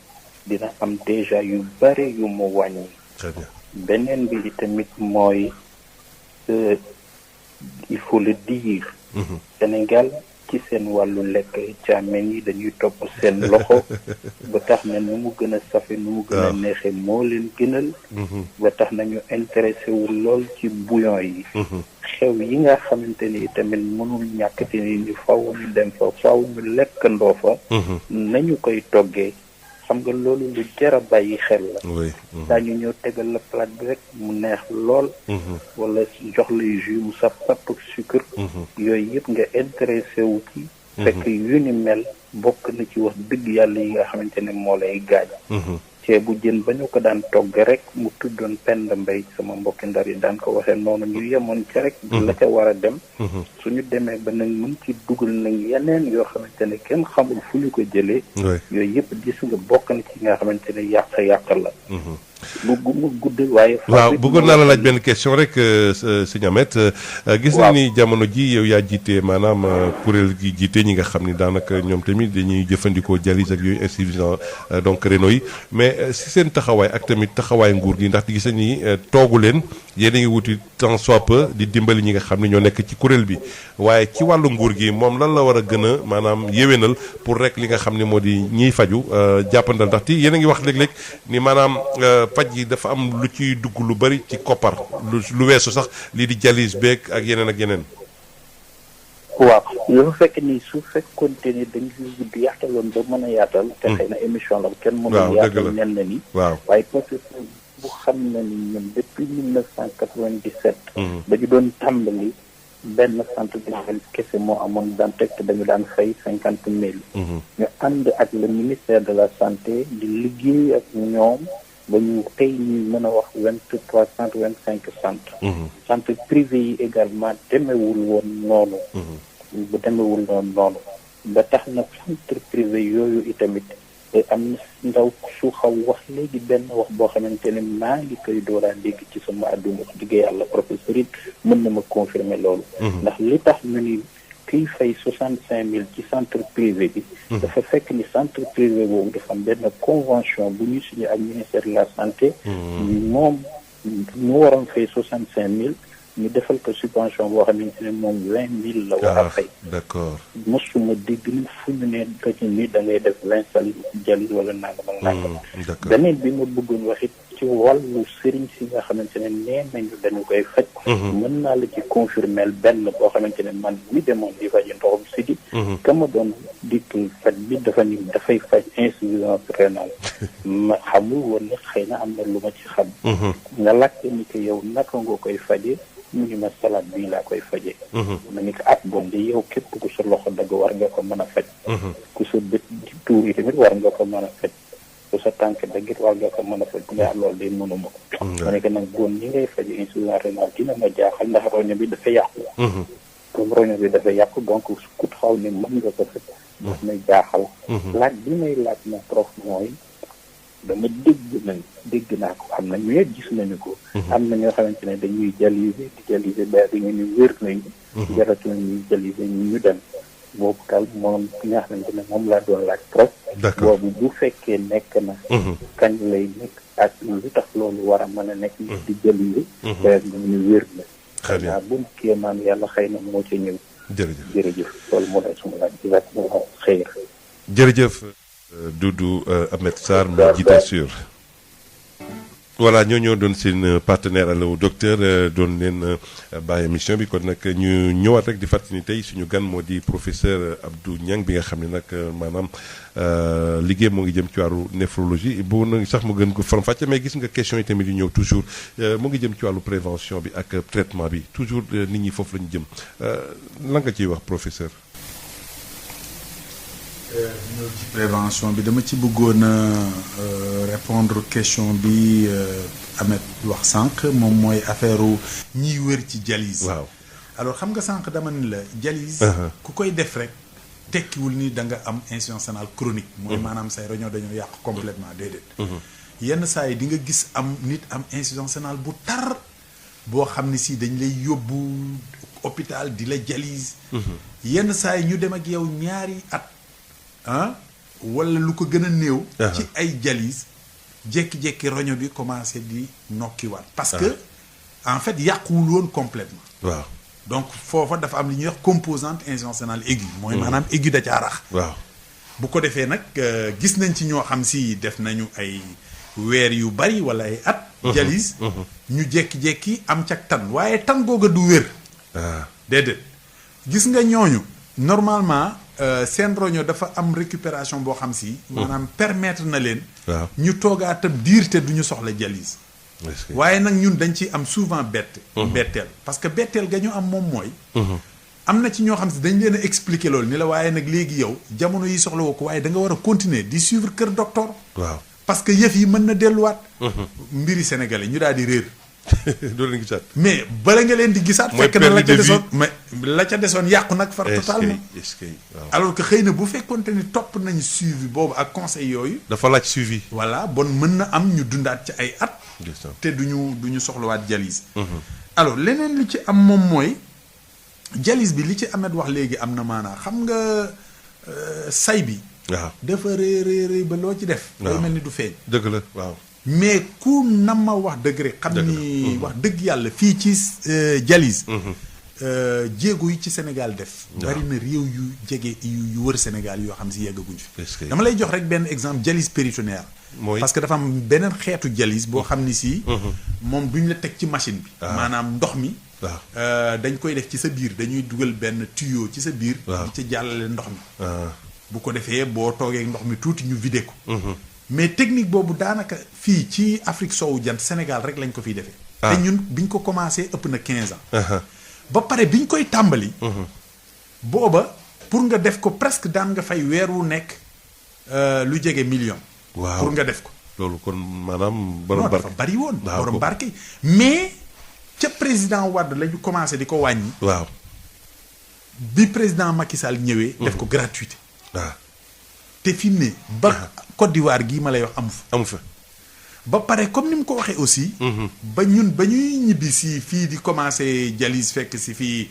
dina am déjà yu bare yu mu wàññi beneen bi tamit mooy il faut le dire Sénégal ci seen wàllu lekk càmmeen yi dañuy topp seen loxo ba tax na nu mu gën a safe nu mu gën a neexe moo leen gënal ba tax na ñu intéressé wu lool ci bouillon yi xew yi nga xamante ni tamit mënul ñàkk te ni faw ñu dem fa faw ñu lekkandoo fa nañu koy toggee xam nga loolu lu jar a bàyyi xel la daañu ñëw tegal la plat bi rek mu neex lool wala jox lay jus mu sa pap ak sucre yooyu yëpp nga intéressé wu ci fekk yu ni mel bokk na ci wax dëgg yàlla yi nga xamante ne moo lay gaañ ceebu jën ba ñu ko daan togg rek mu tuddoon Penda Mbay sama mbokki Ndar yi daan ko waxee noonu ñu yemoon ci rek la ca war a dem suñu demee ba nag mën ci dugal nag yeneen yoo xamante ne kenn xamul fu ñu ko jëlee yooyu yëpp gis nga bokk na ci nga xamante ne yàq la mu gudd waaye waaw bëggoon naa la laaj benn question rek sëñ Ahmed gis nañ ni jamono ji yow yaa jiite maanaam kuréel gi jiite ñi nga xam ni daanaka ñoom tamit dañuy jëfandikoo dialyse ak yooyu insuffisant donc rénaux yi mais si seen taxawaay ak tamit taxawaay nguur gi ndax gis nañ ni toogu leen yéen a ngi wuti tant soit peu di dimbali ñi nga xam ne ñoo nekk ci kuréel bi waaye ci wàllu nguur gi moom lan la war a gën a maanaam yéwénal pour rek li nga xam ne moo di ñiy faju jàppandal ndax ti yéen a ngi wax léeg-léeg ni maanaam faj yi dafa am lu ciy dugg lu bari ci koppar lu weesu sax lii di dialyse beeg ak yeneen. waaw yoo fekk ni su fekkoonte ni dañ fi gudd yaataloon ba mën a yaatal. te xëy na émission la kenn mënul yaatal ñenn na ni. waaw waaye professeur bu xam na ni ñun depuis 1997. ba ñu doon tàmbali benn centre de dialyse kese moo amoon daan teg te dañu daan fay 50,000. ñu ànd ak le ministère de la santé di liggéey ak ñoom. ba ñu tey ñu mën a wax 23 centres 25 centres. centres privés yi également demewul woon noonu. bu demewul noonu ba tax na centre privé yooyu itamit am na ndaw su xaw wax léegi benn wax boo xamante ne maa ngi koy dooraa dégg ci sama àdduna wax dëgg yàlla professeur it mën na ma confirmer loolu. ndax li tax ñu ni kiy fay 65,000 ci centre privé bi. dafa fekk ni centre privé boobu dafa am benn convention bu ñu signé ak ministère de la santé. moom ñu waroon fay 65,000 ñu defal ko subvention boo xamante ne moom 20,000 la war a fay. d'accord mosuma dégg ni fu ñu ne gëj ni da ngay def 20 sali dialyse wala nangam ak nangam. beneen bi ma bëggoon wax it ci wàllu sëriñ si nga xamante ne nee nañu dañu koy faj. mën naa la ci confirmer benn boo xamante ne man mi demoon di faj ndoxum sidi. ka ma doon dikk faj bi dafa ni dafay faj insuffisance rénale. ma xamul woon ne xëy na am na lu ma ci xam. nga laajte ni que yow naka nga koy fajee. mu ngi ma salade bii laa koy fajee. ma ni ko bon de yow képp ku sa loxo dagg war nga ko mën a faj. ku sa bët di tuur yi tamit war nga ko mën a faj. ku sa tànk daggit war nga ko mën a faj nga loolu day mënuma ko. ma ne ko nag bon ñi ngay faje insuffisance rénale dina ma jaaxal ndax roño bi dafa yàqu. comme roño bi dafa yàqu donc ku taxaw ni mën nga ko faj. daf may jaaxal. laaj bi may laaj na prof mooy. dama dégg naa ko xam na ñu gis nañu ko. am na ñoo xamante ne dañuy dialyser ba ñu ni wér nañu. jaratu nañuy dialyser ñu dem. boobu daal moom ki nga xamante ne moom laa doon laaj trop. d'accord boobu bu fekkee nekk na. kañ lay nekk ak lu tax loolu war a mën a nekk. di dialyser. ba ñu wér na. très bien bu mu kéemaan yàlla xëy na moo ca ñëw. jërëjëf loolu moo doon suma laaj exactement xëy na. jërëjëf Doudou Ahmed Sarr mu jiite Assur. voilà ñoo doon seen partenaire Allo Docteur doon leen bàyyi émission bi kon nag ñu ñëwaat rek di fàttali ni tey suñu gan moo di professeur Abdou Niang bi nga xam ne nag maanaam liggéey moo ngi jëm ci wàllu néphrologie bu na sax mu gën ko faram-fàcce mais gis nga question yi tamit yu ñëw toujours mu ngi jëm ci wàllu prévention bi ak traitement bi toujours nit ñi foofu la ñu jëm lan nga ciy wax professeur. ñëw ci prévention bi dama ci bëggoon a répondre question bi Ahmed wax sànq moom mooy affaire ñiy wër ci dialyse. waaw alors xam nga sànq dama ni la dialyse. ku koy def rek tekkiwul ni da nga am insuffisance rénale chronique. mooy maanaam say roñoo dañoo yàq complètement déedéet. yenn saa yi di nga gis am nit am insuffisance rénale bu tar boo xam ne si dañ lay yóbbu hôpital di la dialyse. yenn saa yi ñu dem ak yow ñaari at. wala lu ko gën a néew. ci ay dialyse jékki-jékki roño bi commencé di nokkiwaat. parce que en fait yàquwul woon complètement. waaw donc foofa dafa am li ñuy wax composante insuffisance rénale aiguë. mooy maanaam aiguë da caa rax. waaw bu ko defee nag gis nañ ci ñoo xam si def nañu ay weer yu bari wala ay at. dialyse ñu jékki-jékki am cag tan waaye tan googa du wér. déedéet gis nga ñooñu normalement. seen roño dafa am récupération boo xam si. maanaam permettre na leen. ñu toogaatam diir te du ñu soxla dialyse. waaye nag ñun dañ ci am souvent betteel parce que betteel ga ñu am moom mooy. am na ci ñoo xam si dañ leen a expliquer loolu ni la waaye nag léegi yow jamono yi soxla woo ko waaye da nga war a continuer di suivre kër docteur. waaw parce que yëf yi mën na delluwaat. mbiri sénégalais ñu daal di réer. doo leen gisaat. mais bala nga leen di gisaat. fekk na la ca desoon mais la ca desoon yàqu nag far totalement. est-ce que waaw. alors que xëy na bu fekkonte ni topp nañu suivi boobu ak conseil yooyu. dafa laaj suivi. voilà bon mën na am ñu dundaat ci ay at. te duñu soxlawaat dialyse. alors leneen li ci am moom mooy dialyse bi li ci Ahmed wax léegi am na maanaa xam nga say bi. waaw dafa rëy ba loo ci def. day mel ni du feeñ. dëgg la waaw. mais ku nam ma wax dëgg rek. xam ni wax dëgg yàlla fii ci dialyse. jéego yi ci Sénégal def. bari na réew yu jege yu wër Sénégal yoo xam si yeggaguñ fi. dama lay jox rek benn exemple dialyse péritonéale. parce que dafa am beneen xeetu dialyse boo xam ni si. moom duñ la teg ci machine bi. maanaam ndox mi. dañ koy def ci sa biir dañuy dugal benn tuyau ci sa biir. di ca jàllale ndox mi. bu ko defee boo toogee ndox mi tuuti ñu vidé ko. mais technique boobu daanaka fii ci Afrique soowu jant Sénégal rek lañ ko fiy defee. te ñun biñ ko commencé ëpp na 15 ans. ba pare biñ koy tàmbali. booba pour nga def ko presque daan nga fay weer wu nekk lu jege million. waaw pour nga def ko. loolu kon maanaam borom barke dafa bari woon. borom barke mais ca président Wade la ñu commencé di ko wàññi. waaw bi président Macky Sall ñëwee. def ko gratuité. waaw te fi mu ne ba Côte d'Ivoire gii ma lay wax amu fa. ba pare comme ni mu ko waxee aussi. ba ñun ba ñuy ñibbi si fii di commencé dialyse fekk si fii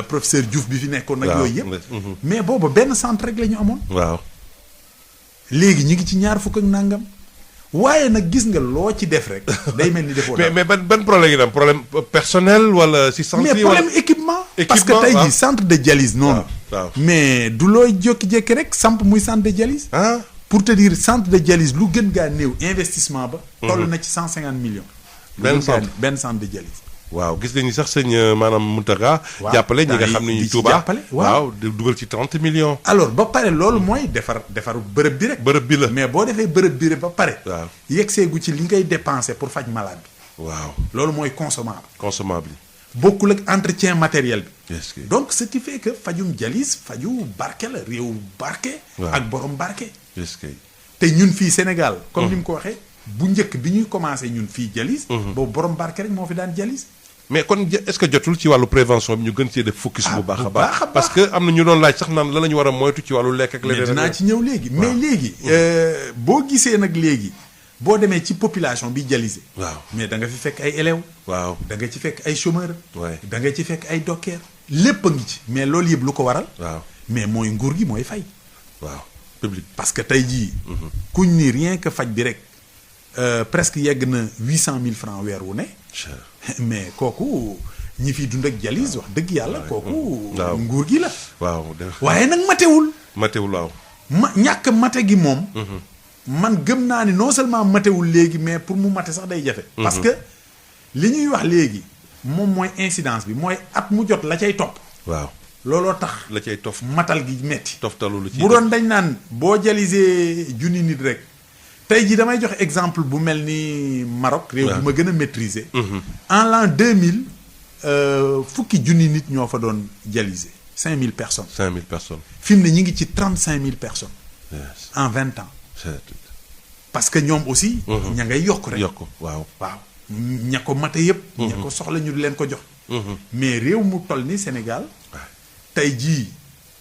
professeur Diouf bi fi nekkoon. nag yooyu yëpp. mais booba benn centre rek la ñu amoon. waaw léegi ñu ngi ci 20 ak nangam. waaye nag gis nga loo ci def rek. day mel ni defoo mais ban problème yi am problème personnel wala si centre yi. mais problème équipement. parce que tey jii centre de dialyse noonu. waaw mais du looy jékki-jékki rek samp muy centre de dialyse. pour te dire centre de dialyse lu gën gaa néew investissement ba. toll na ci 150 millions. benn centre de dialyse. waaw gis nañu sax sëñ maanaam Mountaga. jàppale ñi nga xam ne ñu Touba waaw dugal ci 30 millions. alors ba pare loolu mooy defaru bërëb bi rek. bërëb bi la mais boo defee bërëb bi rek ba pare. waaw yeggseegu ci li ngay dépenser pour faj malade bi. waaw loolu mooy consommable. bokkul ak entretien matériel bi. est-ce que donc ce qui fait que fajum dialyse faju barke la réew barke. ak borom barke. est-ce que te ñun fii Sénégal. comme ni mu ko waxee bu njëkk bi ñuy commencé ñun fii dialyse. boobu borom barke rek moo fi daan dialyse. mais kon est-ce que jotul ci wàllu prévention bi ñu gën cee def focus bu baax a baax parce que am na ñu doon laaj sax naan la ñu war a moytu ci wàllu lekk ak leneen. mais dinaa ci ñëw léegi. mais léegi boo gisee nag léegi boo demee ci population bi dialysé. waaw mais da nga fi fekk ay élèves. waaw da nga ci fekk ay chômeurs. waay da nga ci fekk ay dockers. lépp a ngi ci mais loolu yëpp lu ko waral. waaw mais mooy nguur gi mooy fay. waaw public. parce que tey jii. kuñ ni rien que faj bi rek presque yegg na 800 000 francs weer wu ne. mais kooku ñi fiy dund ak dialyse wax dëgg yàlla kooku. nguur gi la. waaw waaye nag matewul. waaw. ñàkk mate gi moom. man gëm naa ni non seulement matewul léegi mais pour mu mate sax day jafe. parce que li ñuy wax léegi moom mooy incidence bi mooy at mu jot la cay topp. waaw looloo tax. la cay tof matal gi metti toftalu lu ci bu doon dañ naan boo dialysé junni nit rek. tey jii damay joxe exemple bu mel ni Maroc. réew bi ma gën a maîtriser. en l'an 2000 fukki junni nit ñoo fa doon dialysé 5000 personnes. 5000 personnes. fi mu ne ñu ngi ci 35000 personnes. Yes. en 20 ans. parce que ñoom aussi. ña ngay yokk rek. yokk waaw. ña ko mate yëpp. ña ko soxla ñu di leen ko jox. mais réew mu toll ni Sénégal. tey jii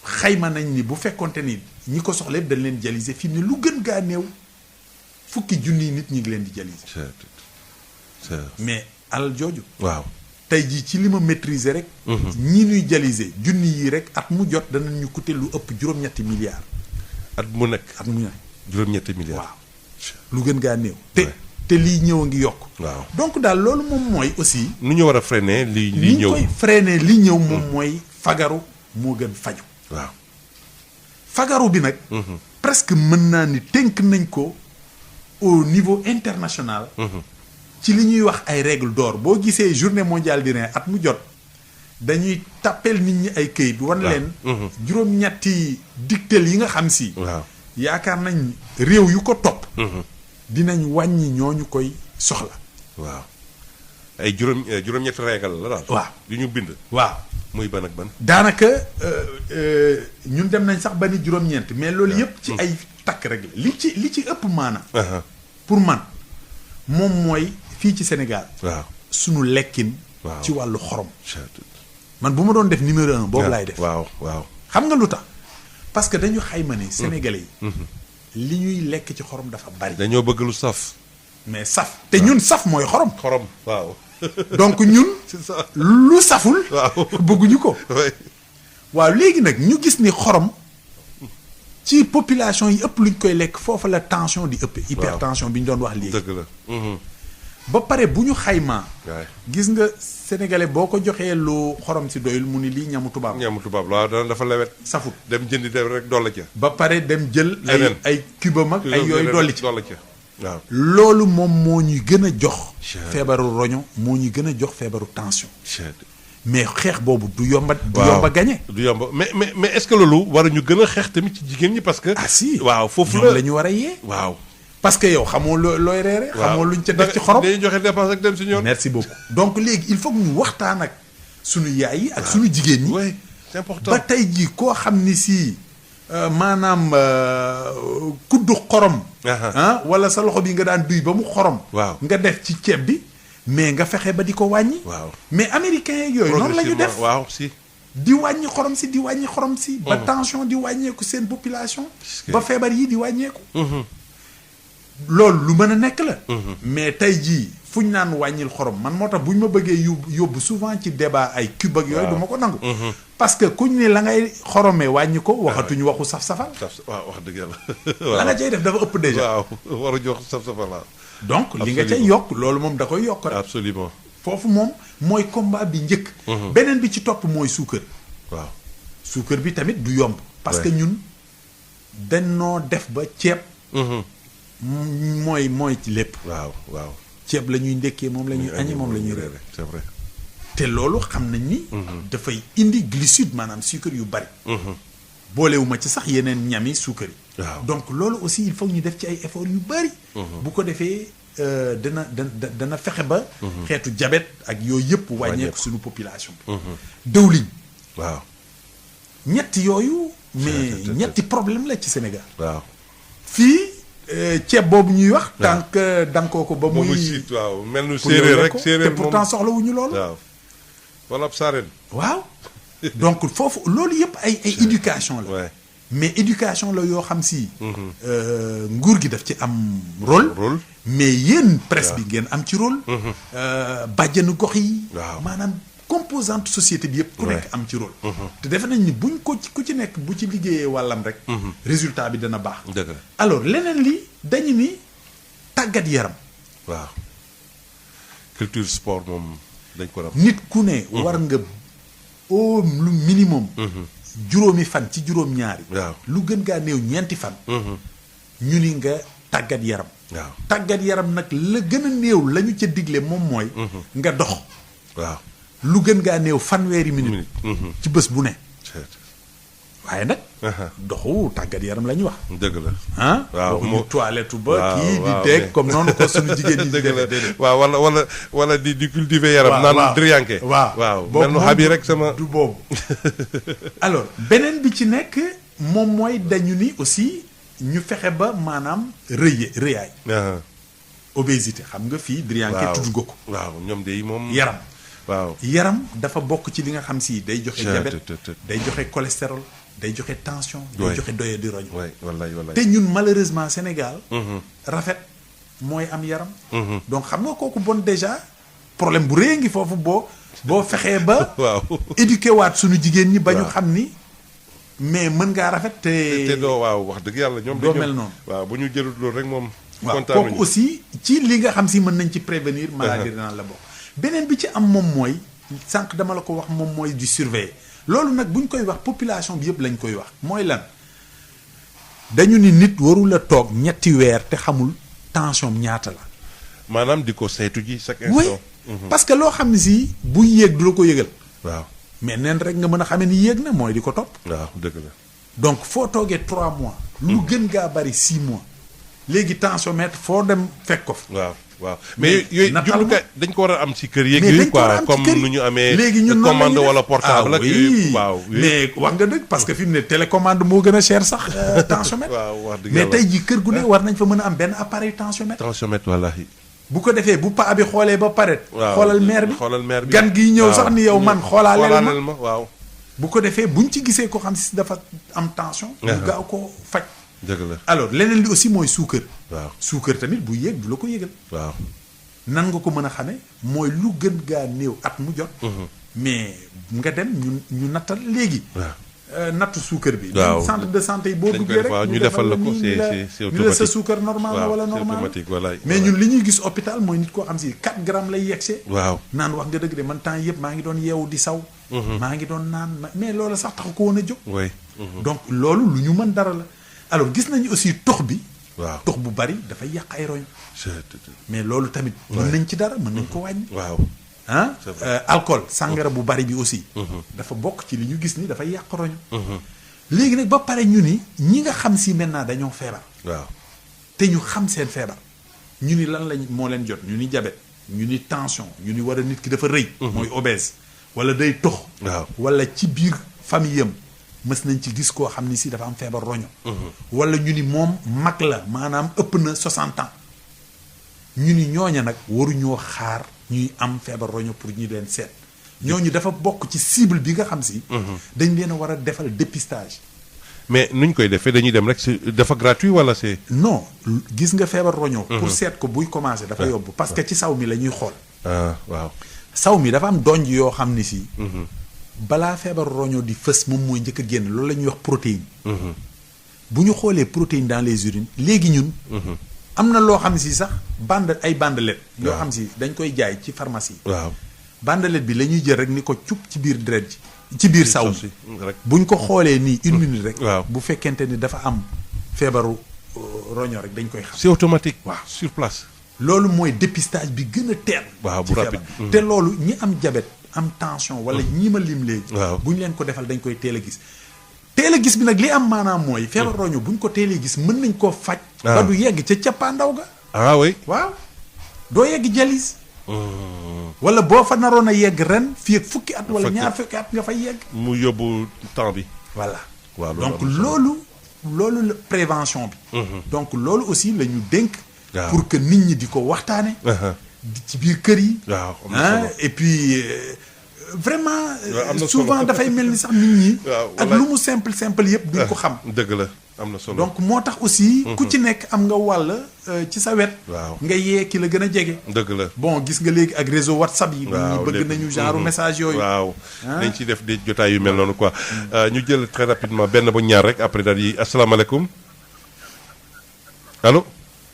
xayma nañ ni bu fekkonte ni ñi ko soxla yëpp dañ leen dialysé fi mu ne lu gën gaa néew. fukki junni nit ñi ngi leen di dialyse. mais alal jooju. waaw tey jii ci li ma maîtriser rek. ñi ñuy dialyser junni yi rek at mu jot danañ ñu coûter lu ëpp juróom-ñetti milliards. at mu nekk. juróom-ñetti milliards. waaw lu gën gaa néew. te lii ñëw a ngi yokk. waaw donc daal loolu moom mooy aussi. nu ñu war a freiner lii ñëw ni ñu koy freiner li ñëw moom mooy fagaru moo gën faju. waaw fagaru bi nag. presque mën naa ni tënk nañ ko. au niveau international. ci li ñuy wax ay règles d'or boo gisee journée mondiale du rein at mu jot dañuy tàppeel nit ñi ay këyit wan leen. juróom-ñetti dictées yi nga xam si. waaw yaakaar nañ réew yu ko topp. dinañ wàññi ñooñu koy soxla. waaw ay juróom-ñetti règles la daal. waaw yu ñu bind. waaw muy ban ak ban. daanaka ñun dem nañ sax ba ni juróom-ñeent mais loolu yëpp ci ay takk rek la li ci ëpp maana pour man moom mooy fii ci Sénégal. waaw sunu lekkin. waaw ci wàllu xorom. man bu ma doon def numéro 1 boobu laay def. waaw xam nga lu tax parce que dañu xayma ni Sénégalais yi. li ñuy lekk ci xorom dafa bari. dañoo bëgg lu saf. mais saf te ñun saf mooy xorom. xorom waaw. donc ñun. c'est ça lu saful. waaw bëgguñu ko. waaw léegi nag ñu gis ni xorom ci population yi ëpp luñ koy lekk foofu la tension di ëpp. hypertension bi ñu doon wax léegi. dëgg la. ba pare bu ñu xaymaa. gis nga sénégalais boo ko joxee lu xorom si doyul mu ni lii ñamu tubaab. ñamu tubaab waaw dafa lewet. safut dem jëndi dem rek dolli ca. ba pare dem jël. ay cubam ak ay yooyu dolli ca. waaw loolu moom moo ñuy gën a jox. feebaru roño moo ñuy gën a jox feebaru tension. mais xeex boobu du yomba. du yomba gagné. du yomba mais est-ce que loolu war ñu gën a xeex tamit ci jigéen ñi parce que. ah si waaw foofu la ñu war a yee. waaw. parce que yow xamoo looy reere. xamoo luñ ca def ci xorom. day joxe dépense ak dem si ñoom. merci beaucoup donc léegi il faut que ñu waxtaan ak sunu yaay yi ak sunu jigéen ñi. oui c'est important ba tey jii koo xam ni si maanaam kuddu xorom. wala sa loxo bi nga daan duy ba mu xorom. waaw nga def ci ceeb bi mais nga fexe ba di ko wàññi. waaw mais américains yooyu noonu la ñu def. waaw si. di wàññi xorom si di wàññi xorom si. ba tension di wàññeeku seen population. ba feebar yi di wàññeeku. loolu lu mën a nekk la. mais tey jii fu ñu naan wàññil xorom man moo tax bu ñu ma bëggee yóbbu souvent ci débat ay cube ak yooyu du ma ko nangu. parce que kuñ ne la ngay xoromee wàññi ko waxatuñu waxu saf-safal. waaw wax dëgg yàlla. la nga cay def dafa ëpp déjà. waaw waruñu wax saf-safal la. donc li nga cay yokk loolu moom da koy yokk rek. absolument foofu moom mooy combat bi njëkk. beneen bi ci topp mooy suukar. waaw suukar bi tamit du yomb. parce que ñun dañoo def ba ceeb. mooy ci lépp. waaw ceeb la ñuy ndekkee moom la ñuy añee moom la ñuy reere. c'est vrai. te loolu xam nañ ni. dafay indi glucide maanaam suukar yu bari. boolewuma ci sax yeneen ñami suukar yi. waaw donc loolu aussi il faut ñu def ci ay efforts yu bari. bu ko defee dana fexe ba. xeetu diabète ak yooyu yëpp. wàññeeku suñu population bi. dëwlin. waaw ñetti yooyu. mais ñetti problème la ci Sénégal. waaw fii. ceeb boobu ñuy wax. tant que dankoo ko ba muy siit waaw mel nu séeréer rek séeréer te pourtant soxlawuñu loolu. waaw wala saareen. waaw donc foofu loolu yëpp ay éducation la. mais éducation la yoo xam si. nguur gi daf ci am rôle. mais yéen presse bi ngeen am ci rôle. bàjjenu gox yi. waaw maanaam composante société bi yëpp. ku nekk am ci rôle. te defe nañ ni buñ ko ku ci nekk bu ci liggéeyee wàllam rek. résultat bi dana baax. dëgg la alors leneen li dañu ni tàggat yaram. waaw culture sport moom dañ ko nit ku ne. war nga au lu minimum. juróomi fan ci juróom-ñaari. waaw lu gën gaa néew ñeenti fan. ñu ni nga tàggat yaram. waaw tàggat yaram nag la gën a néew la ñu ca digle moom mooy. nga dox. waaw lu gën gaa néew fanweeri minute. ci bés bu ne. waaye nag. doxu tàggat yaram la ñu wax. dëgg la waaw waxuñu toilette ba kii di dégg comme noonu ko suñu jigéen ñi. dëgg la waaw wala di cultiver yaram. naan driyanke. waaw mel nu xab yi rek sama du boobu. alors beneen bi ci nekk moom mooy dañu ni aussi ñu fexe ba maanaam rëyaay. obésité xam nga fii driyanke tudd nga ko. waaw ñoom de moom yaram. waaw yaram dafa bokk ci li nga xam si day joxe diabète day joxe cholestérol day joxe tension. day joxe doye di roñ. wallaay te ñun malheureusement Sénégal. rafet mooy am yaram. donc xam nga kooku bon déjà problème bu rëy ngi foofu boo fexee ba. waaw éduqué waat suñu jigéen ñi. ba ñu xam ni mais mën ngaa rafet te doo waaw wax dëgg yàlla ñoom. doo mel noonu waaw bu ñu jëlut loolu rek moom. waaw kooku aussi ci li nga xam si mën nañ ci prévenir. maladie rénale la bokk. beneen bi ci am moom mooy sànq dama la ko wax moom mooy di surveiller loolu nag bu ñu koy wax population bi yëpp lañ koy wax mooy lan dañu ni nit warul a toog ñetti weer te xamul tension ñaata la. maanaam di ko saytu ji chaque instant. oui parce que loo xam ne si buy yéeg du la ko yëgal. waaw mais neen rek nga mën a xamee ni yéeg na mooy di ko topp. waaw dëgg la. donc foo toogee 3 mois. lu gën gaa bari 6 mois. léegi tensiomètre foo dem fekk ko fi. waaw waaw mais yooyu jumtukaay dañ ko war a am ci kër yeeg yooyu quoi comme nu ñu amee léegi ñun commande wala portable ak yooyu waaw mais wax nga dëgg parce que fi mu ne télécommande moo gën a cher sax tensiomètre waaw wax dëgg mais tey ji kër gu ne war nañ fa mën a am benn appareil tensiomètre wallaahi bu ko defee bu paa bi xoolee ba pare xoolal maire bi gan gi ñëw sax ni yow man xoolaaleel ma waaw bu ko defee buñ ci gisee ko xam si dafa am tension ñu gaaw ko faj dëgg la alors leneen li aussi mooy suukar waaw suukar tamit bu yéeg du la ko yégal waaw nan nga ko mën a xamee mooy lu gën gaa néew at mu jot mais nga dem ñu nattal léegi nattu suukar bi centre de santé yi boo duggee rek ñu defal la ko c'est ñu la sa suukar normal na wala normal mais ñun li ñuy gis hôpital mooy nit koo xam si 4 grammes lay yegsee waaw naan wax nga dëgg de man temps yëpp maa ngi doon yeewu di saw maa ngi doon naan mais loolu sax taxu ko woon a jóg donc loolu lu ñu mën dara la alors gis nañu aussi tox bi waaw tox bu bari dafay yàq ay roñ mais loolu tamit mën nañ ci dara mën nañ ko wàññi waaw alcool sàngara bu bari bi aussi dafa bokk ci li ñu gis ni dafay yàq roñ léegi nag ba pare ñu ni ñi nga xam si maintenant dañoo feebar waaw te ñu xam seen feebar ñu ni lan lañ moo leen jot ñu ni diabète ñu ni tension ñu ni war a nit ki dafa rëy mooy obèse wala day tox wala ci biir famille am mës nañ ci gis koo xam ni si dafa am feebar roño wala ñu ni moom mag la maanaam ëpp na 60 ans ñu ni ñooña nag waruñoo xaar ñuy am feebar roño pour ñu leen seet ñooñu dafa bokk ci cible bi nga xam si dañ leen a war a defal dépistage mais nuñ koy defee dañuy dem rek c'est dafa gratuit wala c'est non gis nga feebar roño pour seet ko buy commencer dafa yomb parce que ci saw mi la ñuy xool waaw saw mi dafa am donj yoo xam ni si balaa feebar roño di fës moom mooy njëkk a génn loolu la ñuy wax protéine bu ñu xoolee protéine dans les urines léegi ñun am na loo xam si sax ay bandelette yoo xam si dañ koy jaay ci pharmacie waaw bandelette bi la ñuy jël rek ni ko cup ci biir deret ji ci biir saw bi buñ ko xoolee nii 1 minute rek bu fekkente ni dafa am feebaru roño rek dañ koy xam c'est automatique sur place loolu mooy dépistage bi gën a teel waaw bu rapide te loolu ñi am diabète am tension wala ñi ma lim léegi bu ñu leen ko defal dañ koy teel a gis bi nag li am maanaam mooy feebar roño bu ñu ko teelee gis mën nañ koo faj ba du yegg ca cappaandaw ga oui waaw doo yegg jalis wala boo fa naroon a yegg ren fii ak fukki at wala ñaar fukki at nga fay yegg mu yóbbu temps bi voilà waaw donc loolu la prévention bi donc loolu aussi la ñu dénk pour que nit ñi di ko waxtaane ci biir kër yi et puis vraiment souvent dafay mel ni sax nit ñi ak lu mu simple yëpp duñ ko xam dëgg la am na solo donc moo tax aussi ku ci nekk am nga wàll ci sa wet nga yee ki la gën a jege dëgg la bon gis nga léegi ak réseau WhatsApp yi ñu bëgg nañu genre message yooyu dañ ciy def des jotaay yu mel noonu quoi ñu jël très rapidement benn ba ñaar rek après daal yi asalaamaaleykum allo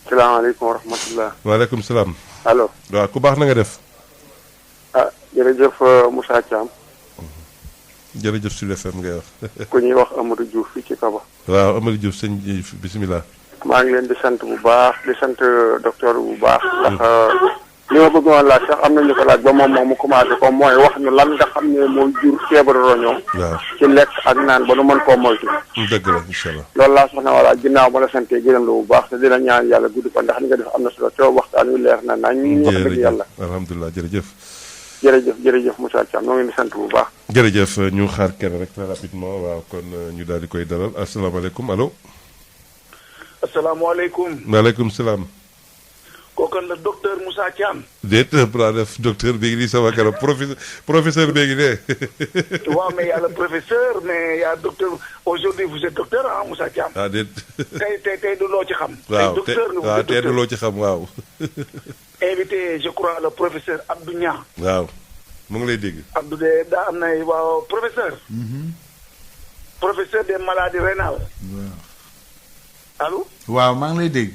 salaamaaleykum wa rahmatullah waaleykum salaam allo waaw ku baax na nga def jërëjëf Moussa Thiam jërëjëf Sud FM ngay wax ku ñuy wax Amadou Diouf fii ci Kaba waaw Amadou Diouf sëñ bisimilah maa ngi leen di sant bu baax di sant docteur bu baax ndax li ma bëggoon laaj sax am nañu ko laaj ba moom mu commencé ko mooy wax ñu lan nga xam ne mooy jur feebaru roño ci lekk ak naan ba nu mën koo moytu dëgg la incha allah loolu laa soxna wala ginnaaw ba la sante gërëm la bu baax te dina ñaan yàlla gudd ko ndax li nga def am na solo te waxtaan wi leer na nañ wax dëgg yàlla alhamdulilah jërëjëf Moussa Thiam ñoo ngi di sant bu baax jërëjëf ñu xaar kenn rek très rapidement waaw kon ñu daal di koy dalal asalaamaaleykum allo asalaamaaleykum waaleykum salaam kooku la docteur Moussa Thiam déet bra def docteur bi ngi nii sama kanam professeur bi ngi ne waaw mais y a le professeur mais y a docteur aujourd'hui vous êtes docteur Moussa Thiam déet tey du loo ci xam waaw docteur waaw tey du loo ci xam waaw invité je crois le professeur Abdou Nia waaw mu ngi lay dégg Abdou de daa am na waaw professeur professeur des maladies rénales allo waaw maa ngi lay dégg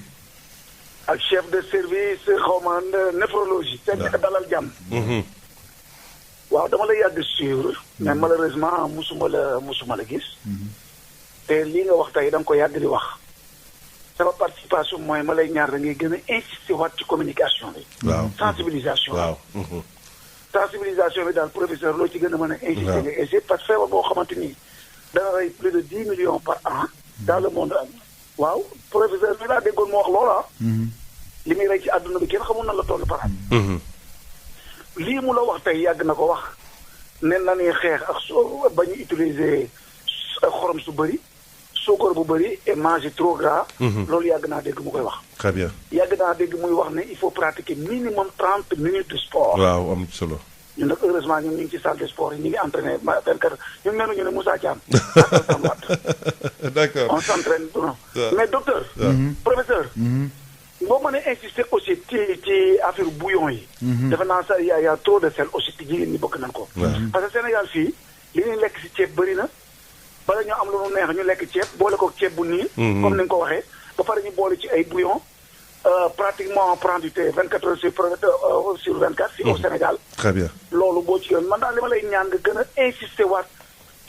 ak chef de service xawma néphrologie te dalal jàmm waaw dama la yàgg suivre mais malheureusement musuma la gis te lii nga wax tey da nga ko yàgg di wax sama participation mooy ma lay ñaar da ngay gën a insister waat ci communication bi sensibilisation sensibilisation bi daal professeur loo ci gën a mën a insister nga essayer parce que feebar boo xamante ni dana rey plus de 10 millions par an dans le monde waaw professeur bi laa déggoon mu wax loola li muy rey ci àdduna bi kenn xamul na la toll par at. lii mu la wax tey yàgg na ko wax ne na ñuy xeex ak soo ba ñu utiliser xorom su bëri suukar bu bëri et manger trop gras. loolu yàgg naa dégg mu koy wax. très bien. yàgg naa dégg muy wax ne il faut pratiquer minimum 30 minutes de sport. waaw am solo. ñun nag heureusement ñun ñu ngi ci salle de sport yi ñu ngi entraîné 24 ñun meluñu ne Moussa Thiam. d'accord on s'entraîne mais docteur. professeur. boo mënee insister aussi ci affaire bouillon yi. defe naa sax y a trop de sel aussi te jigéen ñi bëgg nañ ko. parce que Sénégal fii li ñuy lekk si ceeb bëri na bala ñoo am lu mu neex ñu lekk ceeb boole ko ceeb bu nii. comme ni nga ko waxee ba pare ñu boole ci ay bouillon pratiquement prendre du thé 24 heures sur 24 fii au Sénégal. très bien loolu boo ci yoon man daal li ma lay ñaan nga gën a insister waat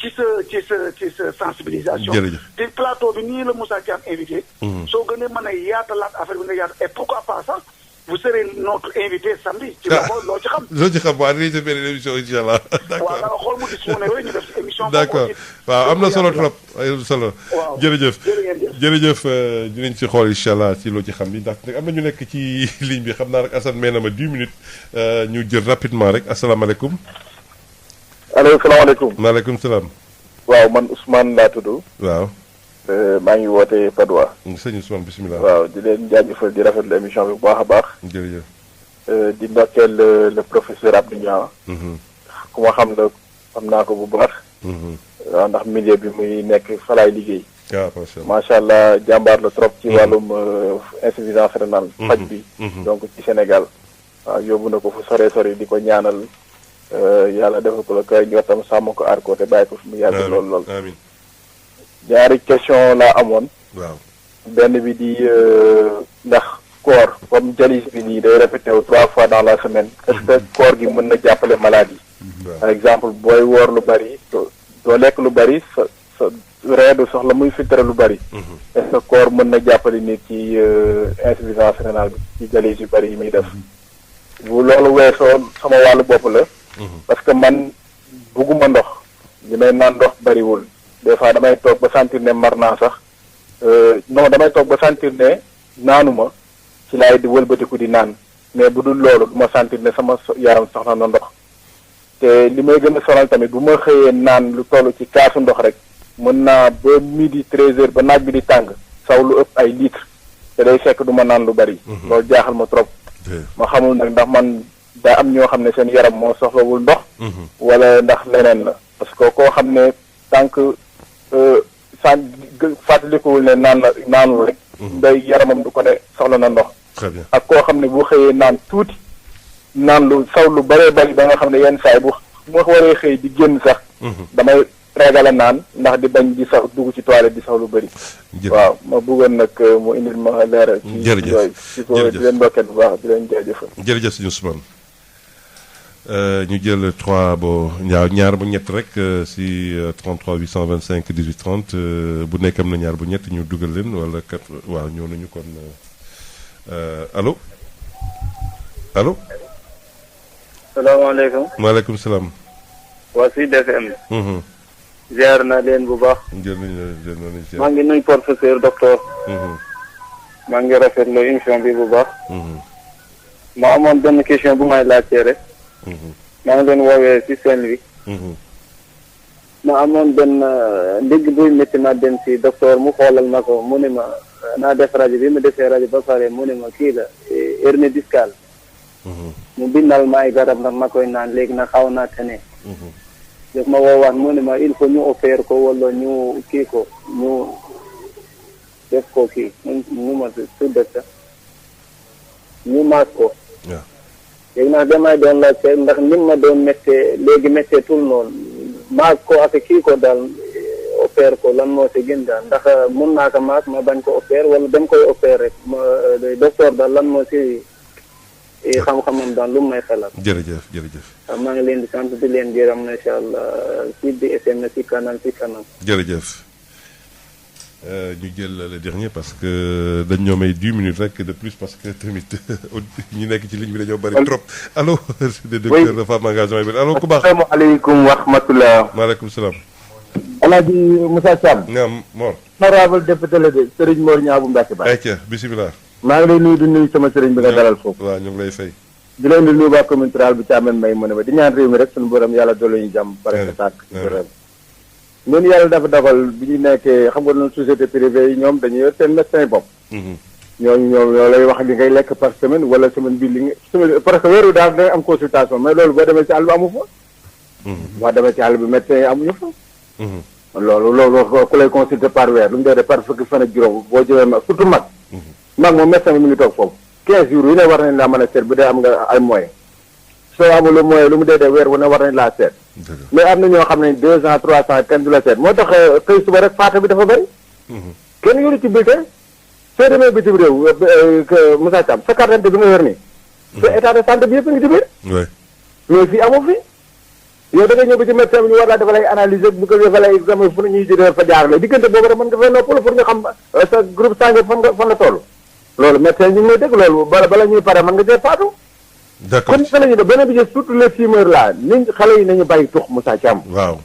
ci sa sensibilisation. jërëjëf te plateau bi nii la Moussa Thiam invité. soo gënee mën a yaatalaat affaire bi nga yaata et pourquoi pas ça vous serez notre invité samedi. ci loo ci xam. loo ci xam waaw dañuy def benn émission incha allah. d'accord waaw da nga xool mu dis mu ne yooyu ñu def ci émission. d'accord waaw am na solo trop am solo. waaw jërëjëf jërëjëf dinañ ci xool incha allah ci loo ci xam bi ndax am na ñu nekk ci ligne bi xam naa rek Assane may na ma 10 minutes ñu jël rapidement rek asalaamaaleykum. allo salaamaaleykum. maaleykum salaam. waaw man Ousmane laa tudd. waaw. maa ngi woote Padois. sëñ Ousmane bisimilah. waaw di leen jaajëfal di rafetlu émission bi bu baax a baax. jërëjëf. di ndokkeel le professeur Abdou Niang. ku ma xam la xam naa ko bu baax. waaw ndax milieu bi muy nekk fa laay liggéey. macha allah jàmbaar la trop ci wàllum insuffisance rénale. faj bi. donc ci Sénégal. waaw yóbbu na ko fu sore sore di ko ñaanal. yàlla defal ko la kay njottam sàmm ko aar ko te bàyyi ko fi mu yàgg lool lool. amiin. ñaari question laa amoon. waaw. benn bi di ndax koor comme jalis bi nii day répété wu 3 fois dans la semaine. est-ce que koor gi mën na jàppale malade yi. par exemple booy woor lu bari doo lekk lu bari sa reedu soxla muy filtre lu bari. est-ce que koor mën na jàppale nit ci insuffisance rénale bi ci jalis yu bari yi muy def. bu loolu weesoo sama wàllu bopp la. parce que man bugguma ndox li may naan ndox bariwul des fois damay toog ba sentir ne mar naa sax non damay toog ba sentir ne naanuma ci laay di wëlbatiku di naan mais bu dul loolu du ma sentir ne sama yaram soxla na ndox te li may gën a sonal tamit bu ma xëyee naan lu toll ci kaasu ndox rek mën naa ba midi 13h ba naaj bi di tàng saw lu ëpp ay litres te day fekk du ma naan lu bari. loolu jaaxal ma trop. ma xamul nag ndax man daa am ñoo xam ne seen yaram moo soxlawul ndox. wala ndax leneen la parce que koo xam ne tant que fàttalikuwul ne naanul rek. day yaramam du ko ne soxla na ndox. très bien ak koo xam ne bu xëyee naan tuuti naan lu saw lu bëree bëri ba nga xam ne yenn saay bu ma waree xëy di génn sax. damay ragala naan ndax di bañ di sax dugg ci toilette di sax lu bëri. waaw ma bëggoon nag mu indil ma leeral. jërëjëf yooyu ci ko di leen ndokkeel bu baax di leen jaajëfal. jërëjëf sëñ Ousmane ñu jël 3 bo ñaar bu ñett rek si 33 825 18 30 bu nekk am na ñaar bu ñett ñu dugal leen wala kat waaw ñëw nañu kon allo allo. salaamaaleykum. maaleykum salaam. waa Sud FM. ziar na leen bu baax. maa ngi nuyu professeur docteur. maa ngi rafetlu émission bi bu baax. ma amoon benn question bu may laajtee rek. maa ngi leen woowee ci Saint-Louis. ma amoon benn ndigg buy métti ma dem ci docteur mu xoolal ma ko mu ne ma naa def rajo bi ma defee rajo ba pare mu ne ma kii la hernie discale. mu bindal ma ay garab ndax ma koy naan léegi nag xaw naa tane. daf ma woowaat mu ne ma il faut ñu opérer ko wala ñu kii ko ñu def ko kii ñu ma tudde sax ñu maas ko. léegi nag damay doon laajte ndax ni ma doon méttee léegi métteetul noonu maas ko ak kii ko daal opérer ko lan moo ci gën daal ndax mun naa ko maas ma bañ ko opérer wala dem koy opérer rek ma docteur daal lan moo ci xam-xamam daal lu may xelal. jërëjëf jërëjëf. maa ngi leen di sant di leen gërëm incha allah ci di FM ci kanam. jërëjëf ñu jël le dernier parce que dañ ñoo may 10 minutes rek de plus parce que tamit ñu nekk ci ligne bi dañoo bari trop allo. oui docteur dafa am engagement yi allo ku baax. asalaamaaleykum wa rahmatulah. maaleykum salaam. El Hadj Moussa Thiam. naam Mor. honorable député la de Serigne Mor Niang bu Mbacke Ba. ayca bisimilah. maa ngi lay nuyu di nuyu sama sëriñ bi nga dalal foofu. waaw ñu ngi lay fay. di leen di nuyu waa commune rurale bu Thiamène May mu ne ba di ñaan réew mi rek suñu borom yàlla dolli ñu jàmm pare ko tàkk borom ñun yàlla dafa dogal bi ñu nekkee xam nga noonu société privée yi ñoom dañuy yor seen médecin bopp ñoo lay wax li ngay lekk par semaine wala semaine bi li nga semaine parce que weeru daal dangay am consultation mais loolu boo demee ci àll bi amu fa boo demee ci àll bi médecin yi amuñu fa loolu ku lay consulter par weer lu mu dee par fukki fan ak juróom boo jëmee mag surtout mag moom médecin bi mi ngi toog foofu 15 jours yu ne war nañ laa mën a seet bu dee am nga ay moyens soo amul moyen lu mu dee weer wu ne war nañ laa seet mais am na ñoo xam ne 2 ans 3 ans kenn du la seet moo tax xëy suba rek faata bi dafa bëri kenn yoru ci bulletin soo demee bitim réew Moussa Thiam sa carte d'identité bi nga yor nii sa état de santé bi yëpp ngi ci biir mais fii amu fi yow da nga ñëw ba ci médecin bi ñu war laa defal ay analyse bu ko defal ay examen fu ñuy jëlee fa jaarale diggante boobu rek mën nga fay noppalu pour nga xam sa groupe sanguin fan la toll loolu médecin ñu ngi may dégg loolu bala ñuy pare mën nga see faatu d'accord kon naka la ñuy def beneen bi ci surtout les fumeurs là niñ xale yi nañu bàyyi tux Moussa Thiam waaw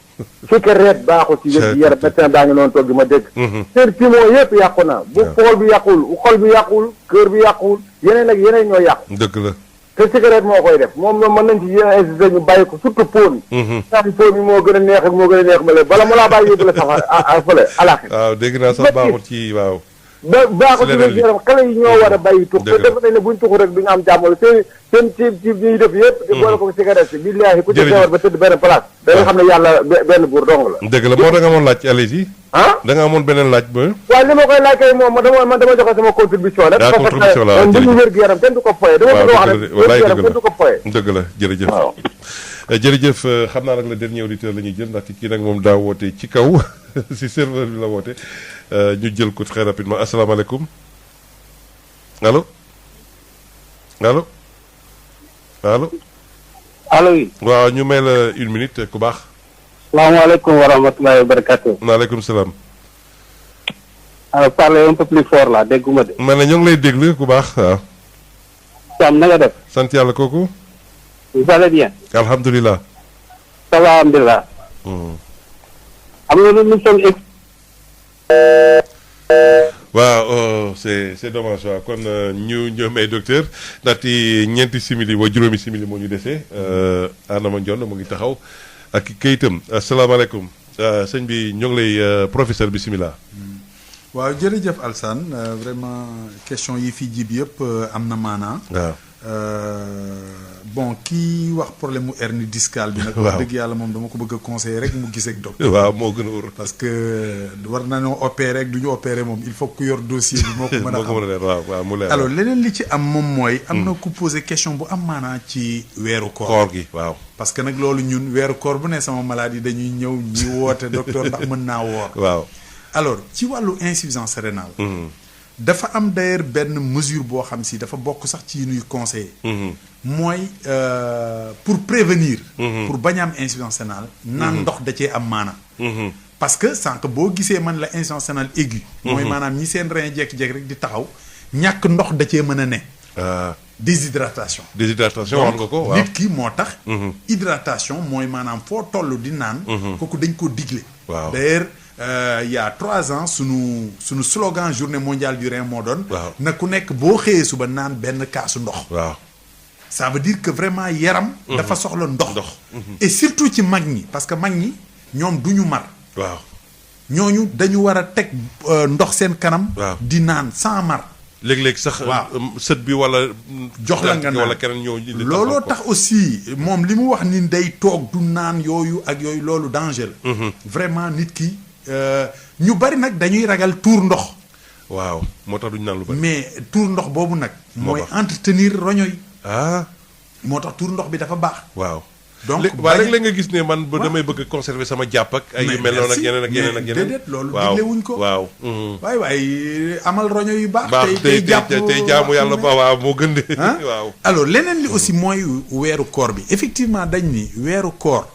cigarette baaxul ci wér gi yaram médecin baa ngi noonu toog di ma dégg seen poumon yëpp yàqu na bu xool bi yàquwul xol bi yàquwul cœur bi yàquwul yeneen ak yeneen ñoo yàqu dëgg la te cigarette moo koy def moom mën nañ ci yeneen insisté ñu bàyyi ko surtout poon sax poon yi moo gën a neex ak moo gën a neex ma léegi bala mu laa bàyyi yóbbu la sax fële alaxi waaw dégg naa sax baaxul ci waaw baaxul ci wér gi yaram xale yi ñoo war a bàyyi tux te def nañ ne buñ tuxu rek duñu am jàmm seen ci ñuy def yëpp di boole ko cigarette bi billaahi ku ci feebar ba tëdd benn place da nga xam ne yàlla benn buur dong la dëgg la moo da nga amoon laaj allez-y da nga amoon beneen laaj ba waaw li ma koy laaj kay moom man dama joxe sama contribution rek contribution la mbiru wér gi yaram kenn du ko foye dama bëgg wax rek wér gi yaram kenn du ko foye dëgg la jërëjëf jërëjëf xam naa nag le dernier auditeur la ñuy jël ndaxte kii nag moom daa woote ci kaw si serveur bi la woote ñu jël ko très rapidement asalaamaaleykum allo allo allo allo oui waaw ñu may la une minute ku baax salaamaaleykum wa rahmatullahi wa barakatuh waaleykum salaam alors parlez un peu plus fort là dégguma de man ne ñoo ngi lay déglu ku baax waaw Sam na nga def sant yàlla kooku vous allez bien alhamdulilah ça va alhamdulilah am na nous sommes waaw c'est dommage waaw kon ñu may docteur ndaxte ñeenti simili wa juróomi simili moo ñu desee Adama Ndione mu ngi taxaw ak kayitam asalaamaaleykum sëñ bi ñoo ngi lay professeur bisimilah. waaw jërëjëf Alsane vraiment question yi fi jib yëpp am na maanaa. waaw. bon kii wax problème mu hernie discale bi nag. wax dëgg yàlla moom dama ko bëgg a conseiller rek mu gisee ak docteur. waaw moo gën a wóor. parce que war nañoo opérer rek du ñu opérer moom il faut ku yor dossier bi moo ko mën a am. moo ko mën a leer waaw mu leer. alors leneen li ci am moom mooy. am na ku poser question bu am maanaa ci weeru koor. koor gi waaw. parce que nag loolu ñun weeru koor bu ne sama maladie dañuy ñëw ñi woote docteur ndax mën naa woor. waaw alors ci wàllu insuffisance rénale. dafa am d'ailleurs benn mesure boo xam si dafa bokk sax ci nuy conseiller. mooy pour prévenir. pour bañ a am insuffisance rénale. naan ndox da cee am maana. parce que sànq boo gisee man la insuffisance rénale aiguë. mooy maanaam ñi seen rein jékki-jékki rek di taxaw ñàkk ndox da cee mën a ne. déshydratation. déshydratation wax nga ko waaw nit ki moo tax. hydratation mooy maanaam foo toll di naan. kooku dañ ko digle. waaw d'ailleurs il y a 3 ans sunu slogan journée mondiale du rein moo doon. waaw na ku nekk boo xëyee suba naan benn kaasu ndox. waaw ça veut dire que vraiment yaram. dafa soxla ndox. et surtout ci mag ñi parce que mag ñi ñoom du ñu mar. waaw ñooñu dañu war a teg ndox seen kanam. waaw di naan sans mar. léeg-léeg sax. sët bi wala. jox la nga naan wala keneen ñëw. looloo tax aussi moom li mu wax ni day toog du naan yooyu ak yooyu loolu danger la. vraiment nit ki ñu bari nag dañuy ragal tuur ndox. waaw moo tax duñu naan lu bari. mais tuur ndox boobu nag. mooy entretenir roño yi. ah. moo tax tuur ndox bi dafa baax. waaw. donc waaw léeg-léeg nga gis ne man ba damay bëgg conserver sama jàpp ak. ay yu mel noonu ak yeneen ak yeneen ak yeneen. déedéet loolu digle wuñ ko. waaw. waay amal roño yu baax. tey jaamu yàlla ba waaw moo gën de. waaw alors leneen li aussi mooy weeru koor bi effectivement dañ ni weeru koor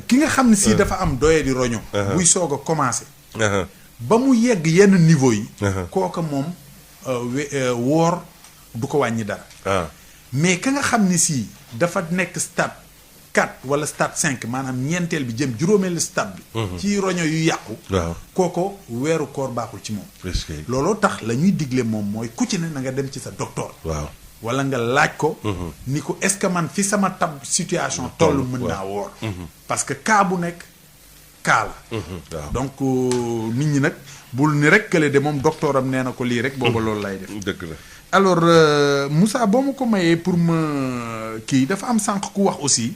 ki nga xam ne si dafa am doye di roño. buy soog a commencé. ba mu yegg yenn niveau yi. kooka moom woor du ko wàññi dara. mais ka nga xam ne si dafa nekk stade 4 wala stade 5 maanaam ñeenteel bi jëm juróomeelu stade bi. ci roño yu yàqu. waaw kooko weeru koor baaxul ci moom. looloo tax la ñuy digle moom mooy ku ci ne na nga dem ci sa docteur. waaw wala nga laaj ko. ni ko est-ce que man fi sama tab situation toll mën naa woor. parce que cas bu nekk cas la. donc nit ñi nag bul ni rek kële de moom docteur am nee na ko lii rek booba loolu lay def. dëgg la. alors Moussa boo ma ko mayee pour ma kii dafa am sànq ku wax aussi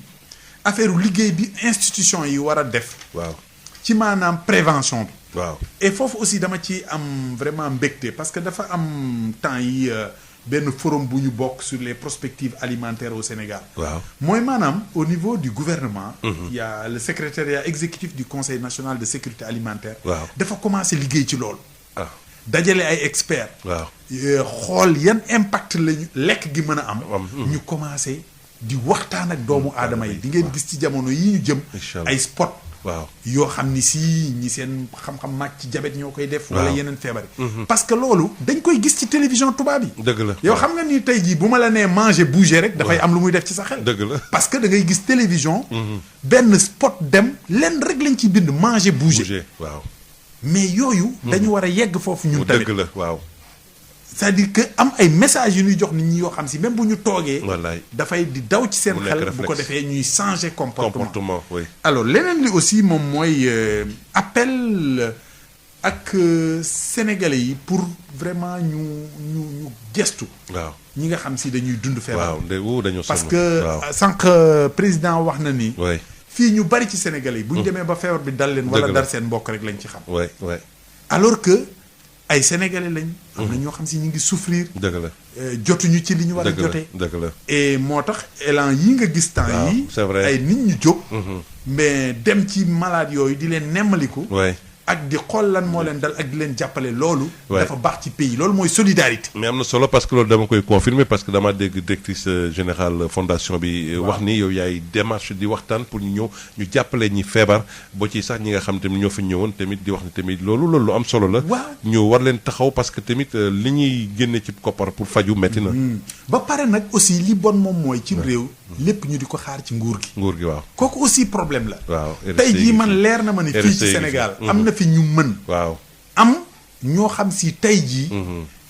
affaire liggéey bi institution yi war a def. waaw ci maanaam prévention bi. waaw et foofu aussi dama ci am vraiment mbégte parce que dafa am temps yi benn forum bu ñu bokk sur les prospectives alimentaires au Sénégal. waaw mooy maanaam au niveau du gouvernement. Il y a le secrétariat exécutif du Conseil national de sécurité alimentaire. waaw dafa commencé liggéey ci loolu. dajale ay experts. waaw xool yan impact lañu lekk gi mën a am. ñu commencé di waxtaan ak doomu aadama yi. di ngeen gis ci jamono yi ñu jëm. ay spot. waaw yoo xam ni si ñi seen xam-xam màcc ci jabet ñoo koy def. wala yeneen feebar yi. parce que loolu dañ koy gis ci télévision tubaab yi. dëgg la yow xam nga ni tey jii bu ma la nee manger bouger rek. dafay am lu muy def ci sa xel. dëgg la parce que da ngay gis télévision. benn spot dem lenn rek lañ ciy bind manger bouger. waaw mais yooyu. dañu war a yegg foofu ñun tamit. dëgg la waaw. c'est-à-dire que am ay messages yu ñuy jox nit ñi yoo xam si même bu ñu toogee. wallaay dafay di daw ci seen xel bu ko defee ñuy changer comportement. oui. alors leneen li aussi moom mooy appel ak sénégalais yi pour vraiment ñu gestu. waaw ñi nga xam si dañuy dund feebar. waaw dañoo parce que sànq président wax na ni. fii ñu bari ci sénégalais yi. bu ñu demee ba feebar bi dal leen. wala dar seen mbokk rek lañ ci xam. alors que. ay sénégalais lañ. am na ñoo xam si ñu ngi souffrir. dëgg la jotuñu ci li ñu war a jotee. dëgg la et moo tax élan yi nga gis temps yi c'est vrai ay nit ñu jóg. mais dem ci malade yooyu di leen nemmaliku. ak di xool lan moo leen dal ak di leen jàppale loolu. dafa baax ci pays loolu mooy solidarité. mais am na solo parce que loolu dama koy confirmer parce que dama dégg directrice générale fondation bi. wax ni yow yaay démarche di waxtaan pour ñu ñëw ñu jàppale ñi feebar boo ci sax ñi nga xam tamit ñoo fa ñëwoon tamit di wax ni tamit loolu lu am solo la. ñu war leen taxaw parce que tamit li ñuy génne ci koppar pour faju metti na. ba pare nag aussi li bon moom mooy. ci réew lépp ñu di ko xaar ci nguur gi. nguur gi waaw. kooku aussi problème la. waaw tey jii man leer na ma ni fii ci Sénégal am na fi ñu mën. waaw am ñoo xam si tey jii.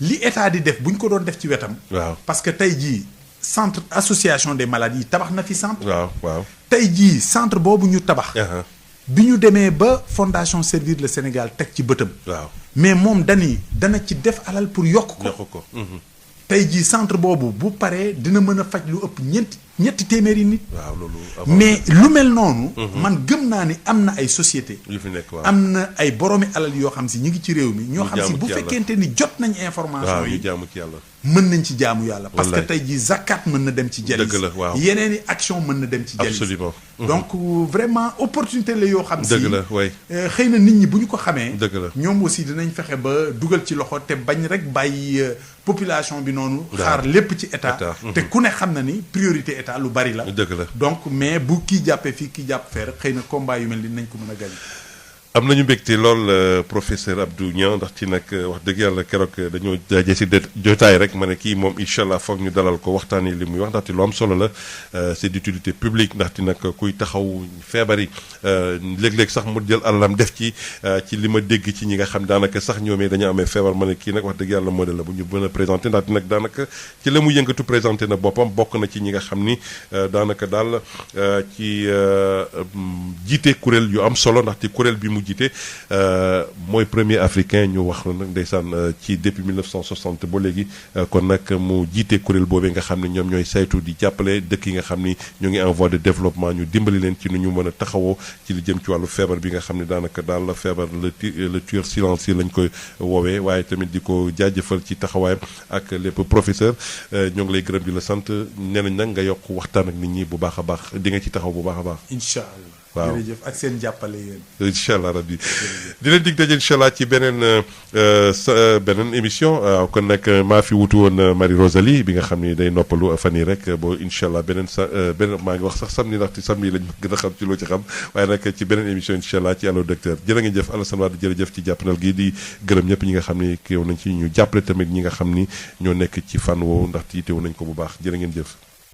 li état di def bu ñu ko doon def ci wetam. waaw parce que tey jii centre association des maladies tabax na fi centre. waaw tey jii centre boobu ñu tabax. bi ñu demee ba fondation Servir le Sénégal teg ci bëtam. waaw mais moom dana ci def alal pour yokk ko. tey jii centre boobu bu paree dina mën a faj lu ëpp ñetti téeméeri nit. waaw loolu mais lu mel noonu. man gëm naa ni am na ay société yu fi nekk waaw am na ay boroomi alal yoo xam si ñu ngi ci réew mi. ñoo xam si bu fekkente ni jot nañ information yi. ñu jaamu ci yàlla. mën nañ ci jaamu yàlla. parce que tey jii zakat mën na dem ci jalis. dëgg la waaw yeneen i action mën na dem ci jalis. absolument. donc vraiment opportunité la yoo xam si. dëgg la waay. xëy na nit ñi bu ñu ko xamee. dëgg la ñoom aussi dinañ fexe ba dugal ci loxo te bañ rek bàyyi population bi noonu. xaar lépp ci état. te ku ne xam na ni priorité état lu bari la. dëgg la donc mais bu kii jàppee fii kii jàpp fee rek xëy na combat yu mel ni nañ ko mën a gañ. am nañu mbégte lool professeur Abdou Niang ndax ci nag wax dëgg yàlla keroog dañoo jaajee si jotaay rek ma ne kii moom incha allah foog ñu dalal ko waxtaanee li muy wax ndaxte lu am solo la c'est d'utilité publique ndaxte nag kuy taxaw feebar yi léeg-léeg sax mu jël alalam def ci li ma dégg ci ñi nga xam daanaka sax ñoomee dañu amee feebar ma ne kii nag wax dëgg yàlla modèle la bu ñu mën a présenté ndaxte nag daanaka ci la mu yëngatu présenté na boppam bokk na ci ñi nga xam ni daanaka daal ci jiite kuréel yu am solo ndaxte kuréel bi mu jiite mooy premier africain ñu wax la nag ndeysaan ci depuis 1960 ba léegi kon nag mu jiite kuréel boobee nga xam ne ñoom ñooy saytu di jàppale dëkk yi nga xam ni ñu ngi en voie de développement ñu dimbali leen ci nu ñu mën a taxawoo ci li jëm ci wàllu feebar bi nga xam ne daanaka daal la feebar le tueur silencieux lañ koy woowee waaye tamit di ko jaajëfal ci taxawaayam ak lépp professeur ñoo ngi lay gërëm di la sant nee nañ nag nga yokk waxtaan ak nit ñi bu baax a baax di nga ci taxaw bu baax a baax. incha allah. waaw jërëjëf ak seen jàppale yéen. incha allah rabbi di leen dig daje incha allah ci beneen émission kon nag maa fi wutu woon Marie Rosalie bi nga xam ni day noppalu fan yii rek boo incha allah beneen maa ngi wax sax samedi ndaxte samedi lañ gën a xam ci loo ci xam waaye nag ci beneen émission incha allah ci Allo Docteur jërë ngeen jëf Alassane Wade jërëjëf ci jàppandal gi di gërëm ñëpp ñi nga xam ni kéew nañ ci ñu jàppale tamit ñi nga xam ni ñoo nekk ci fànn woowu ndaxte yiteewu nañ ko bu baax jërë ngeen jëf.